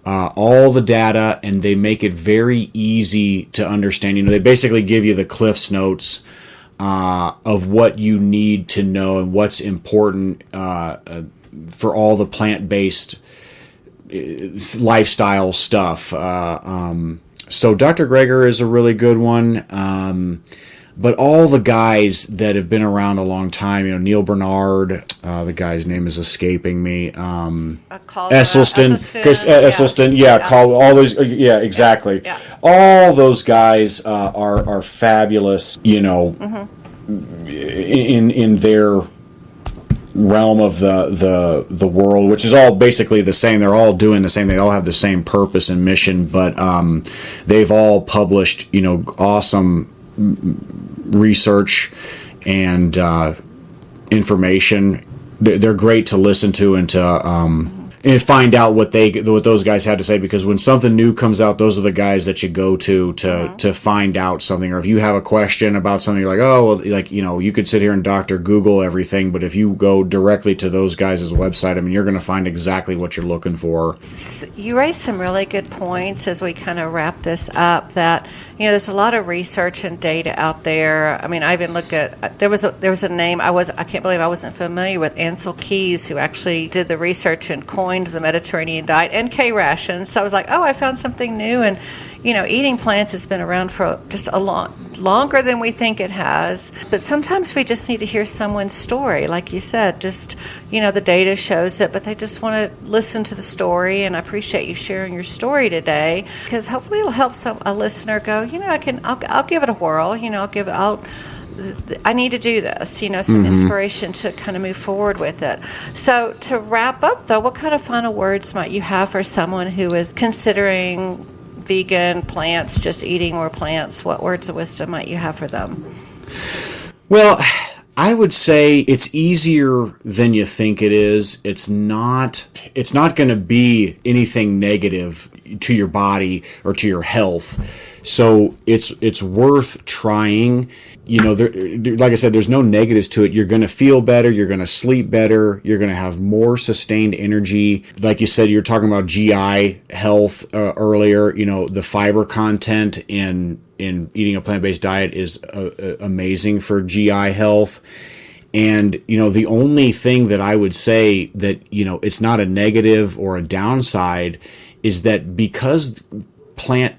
all the data, and they make it very easy to understand. You know, they basically give you the Cliff's Notes of what you need to know and what's important for all the plant-based lifestyle stuff. So Dr. Greger is a really good one. But all the guys that have been around a long time, you know, Neil Bernard, the guy's name is escaping me. Esselstyn, Chris Esselstyn, call all those, exactly. Yeah. All those guys are fabulous, you know, in their realm of the world, which is all basically the same. They're all doing the same. They all have the same purpose and mission, but they've all published, you know, awesome research and information. They're great to listen to and to and find out what those guys had to say, because when something new comes out, those are the guys that you go to find out something. Or if you have a question about something, you're like, oh, well, like, you know, you could sit here and Dr. Google everything, but if you go directly to those guys' website, I mean, you're going to find exactly what you're looking for. You raised some really good points as we kind of wrap this up, that, you know, there's a lot of research and data out there. I mean, I even looked at, there was a name, I can't believe I wasn't familiar with, Ansel Keys, who actually did the research and coined the Mediterranean diet and K-rations. So I was like, oh, I found something new. And, you know, eating plants has been around for just a longer than we think it has. But sometimes we just need to hear someone's story. Like you said, just, you know, the data shows it, but they just want to listen to the story. And I appreciate you sharing your story today, because hopefully it'll help a listener go, you know, I'll give it a whirl. You know, I need to do this, you know, some inspiration to kind of move forward with it. So to wrap up, though, what kind of final words might you have for someone who is considering vegan, plants, just eating more plants? What words of wisdom might you have for them? Well, I would say it's easier than you think it is. It's not going to be anything negative to your body or to your health. So it's worth trying. You know, like I said, there's no negatives to it. You're going to feel better. You're going to sleep better. You're going to have more sustained energy. Like you said, you're talking about GI health earlier. You know, the fiber content in eating a plant-based diet is amazing for GI health. And, you know, the only thing that I would say that, you know, it's not a negative or a downside is that because plant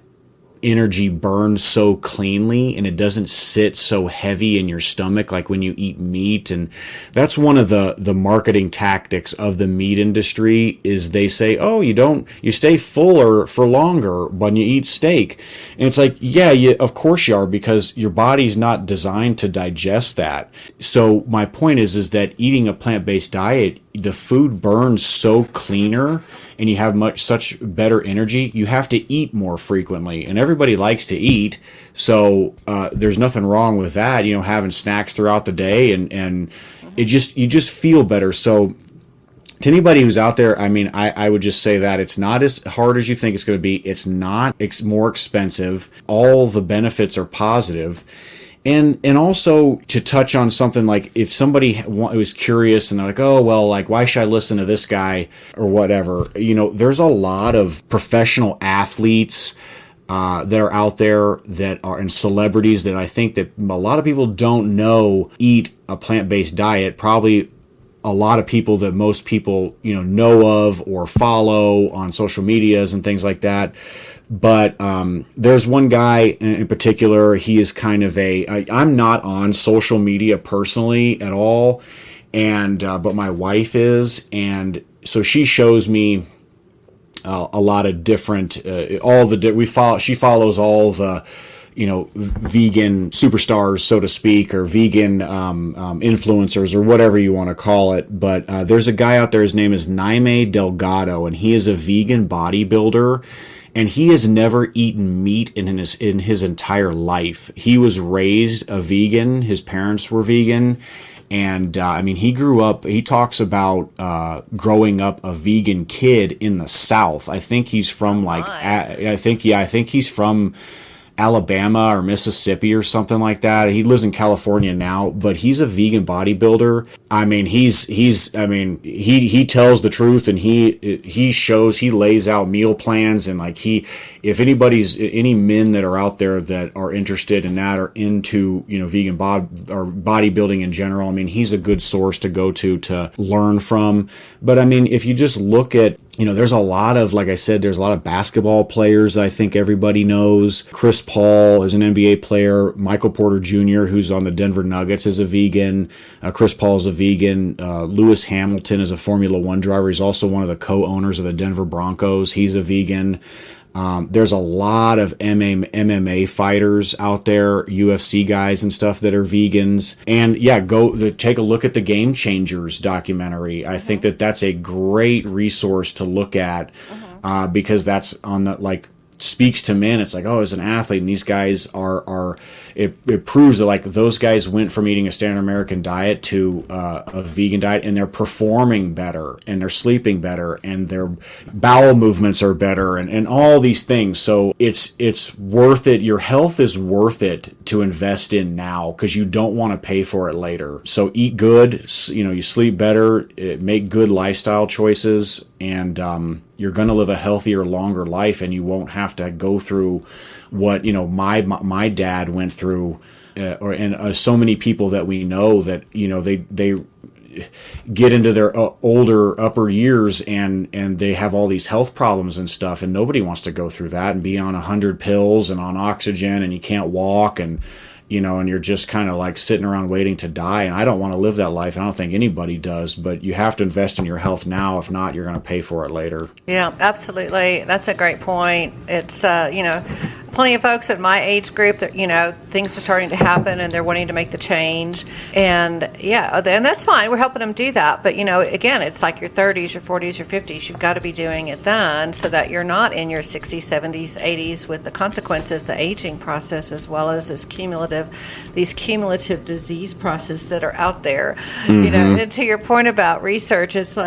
energy burns so cleanly and it doesn't sit so heavy in your stomach like when you eat meat. And that's one of the marketing tactics of the meat industry, is they say, oh, you stay fuller for longer when you eat steak. And it's like, yeah, of course you are, because your body's not designed to digest that. So my point is that eating a plant-based diet, the food burns so cleaner and you have such better energy. You have to eat more frequently, and everybody likes to eat. So there's nothing wrong with that, you know, having snacks throughout the day, and you just feel better. So to anybody who's out there, I mean, I would just say that it's not as hard as you think it's going to be. It's not. It's more expensive. All the benefits are positive. And also to touch on something like, if somebody was curious and they're like, oh, well, like, why should I listen to this guy or whatever? You know, there's a lot of professional athletes that are out there that are, and celebrities that I think that a lot of people don't know eat a plant-based diet. Probably a lot of people that most people, you know of or follow on social medias and things like that. But there's one guy in particular. He is kind of I'm not on social media personally at all, and but my wife is, and so she shows me a lot of different she follows all the, you know, vegan superstars, so to speak, or vegan influencers, or whatever you want to call it. But there's a guy out there. His name is Naime Delgado, and he is a vegan bodybuilder. And he has never eaten meat in his entire life. He was raised a vegan. His parents were vegan. And I mean, he talks about growing up a vegan kid in the South. I think he's from I think he's from Alabama or Mississippi or something like that. He lives in California now, but he's a vegan bodybuilder. I mean, he tells the truth, and he lays out meal plans, and if any men that are out there that are interested in that or into, vegan or bodybuilding in general, I mean, he's a good source to go to learn from. But I mean, if you just look at, there's a lot of, like I said, there's a lot of basketball players that I think everybody knows. Chris Paul is an NBA player. Michael Porter Jr., who's on the Denver Nuggets, is a vegan. Chris Paul is a vegan. Lewis Hamilton is a Formula One driver. He's also one of the co-owners of the Denver Broncos. He's a vegan. There's a lot of MMA fighters out there, UFC guys and stuff that are vegans. And yeah, take a look at the Game Changers documentary. I think that's a great resource to look at, because that's on the, speaks to men. It's as an athlete, and these guys it proves that those guys went from eating a standard American diet to a vegan diet, and they're performing better, and they're sleeping better, and their bowel movements are better, and all these things. So it's worth it. Your health is worth it to invest in now, because you don't want to pay for it later. So eat good, you sleep better, make good lifestyle choices, and you're going to live a healthier, longer life, and you won't have to go through what my dad went through, and so many people that we know that they get into their upper years and they have all these health problems and stuff, and nobody wants to go through that and be on 100 pills and on oxygen, and you can't walk, and and you're just kind of sitting around waiting to die. And I don't want to live that life. And I don't think anybody does, but you have to invest in your health now. If not, you're going to pay for it later. Yeah, absolutely. That's a great point. It's, plenty of folks in my age group that, things are starting to happen and they're wanting to make the change. And and that's fine. We're helping them do that. But, again, it's like your 30s, your 40s, your 50s. You've got to be doing it then, so that you're not in your 60s, 70s, 80s with the consequences of the aging process, as well as these cumulative disease processes that are out there. And to your point about research, it's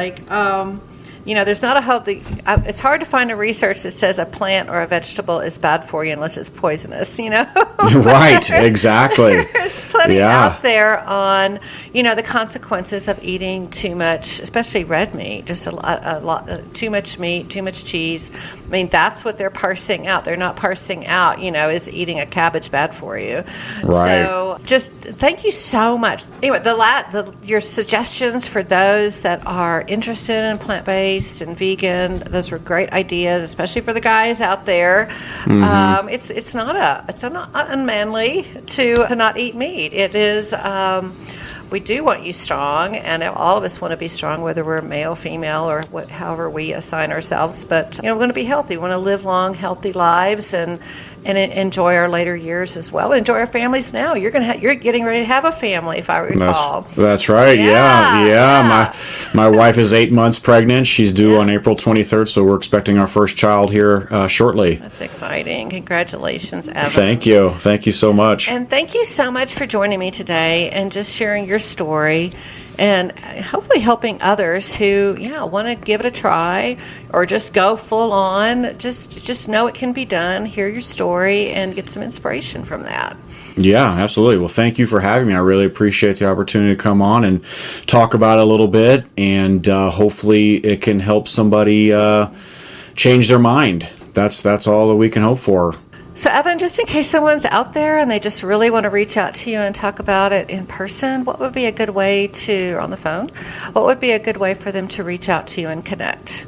there's not a healthy. It's hard to find a research that says a plant or a vegetable is bad for you unless it's poisonous. Right? Exactly. There's plenty out there on the consequences of eating too much, especially red meat. Just a lot too much meat, too much cheese. I mean, that's what they're parsing out. They're not parsing out, is eating a cabbage bad for you? Right. So just thank you so much. Anyway, your suggestions for those that are interested in plant-based and vegan, those were great ideas, especially for the guys out there. It's not unmanly to not eat meat. It is. We do want you strong, and all of us want to be strong, whether we're male, female, or however we assign ourselves. But we want to be healthy. We want to live long, healthy lives, and enjoy our later years as well. Enjoy our families now. You're getting ready to have a family, if I recall. That's right. Yeah. My wife is 8 months pregnant. She's due on April 23rd, so we're expecting our first child here shortly. That's exciting. Congratulations, Evan. Thank you. Thank you so much. And thank you so much for joining me today and just sharing your story, and hopefully helping others who want to give it a try or just go full on. Just know it can be done. Hear your story and get some inspiration from that. Yeah, absolutely. Well, thank you for having me. I really appreciate the opportunity to come on and talk about it a little bit, and hopefully it can help somebody change their mind. That's all that we can hope for. So, Evan, just in case someone's out there and they just really want to reach out to you and talk about it in person, what would be a good way or on the phone, what would be a good way for them to reach out to you and connect?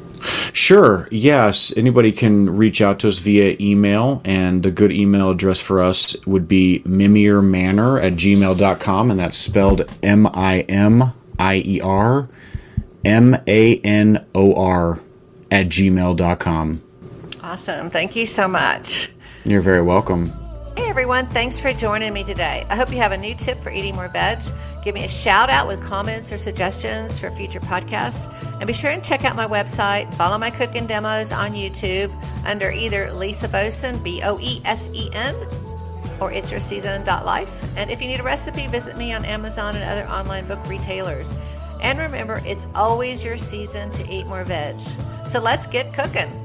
Sure. Yes. Anybody can reach out to us via email, and the good email address for us would be mimiermanor@gmail.com, and that's spelled MIMIERMANOR@gmail.com. Awesome. Thank you so much. You're very welcome. Hey everyone, thanks for joining me today. I hope you have a new tip for eating more veg. Give me a shout out with comments or suggestions for future podcasts. And be sure and check out my website. Follow my cooking demos on YouTube under either Lisa Boesen, Boesen, or itsyourseason.life. And if you need a recipe, visit me on Amazon and other online book retailers. And remember, it's always your season to eat more veg. So let's get cooking.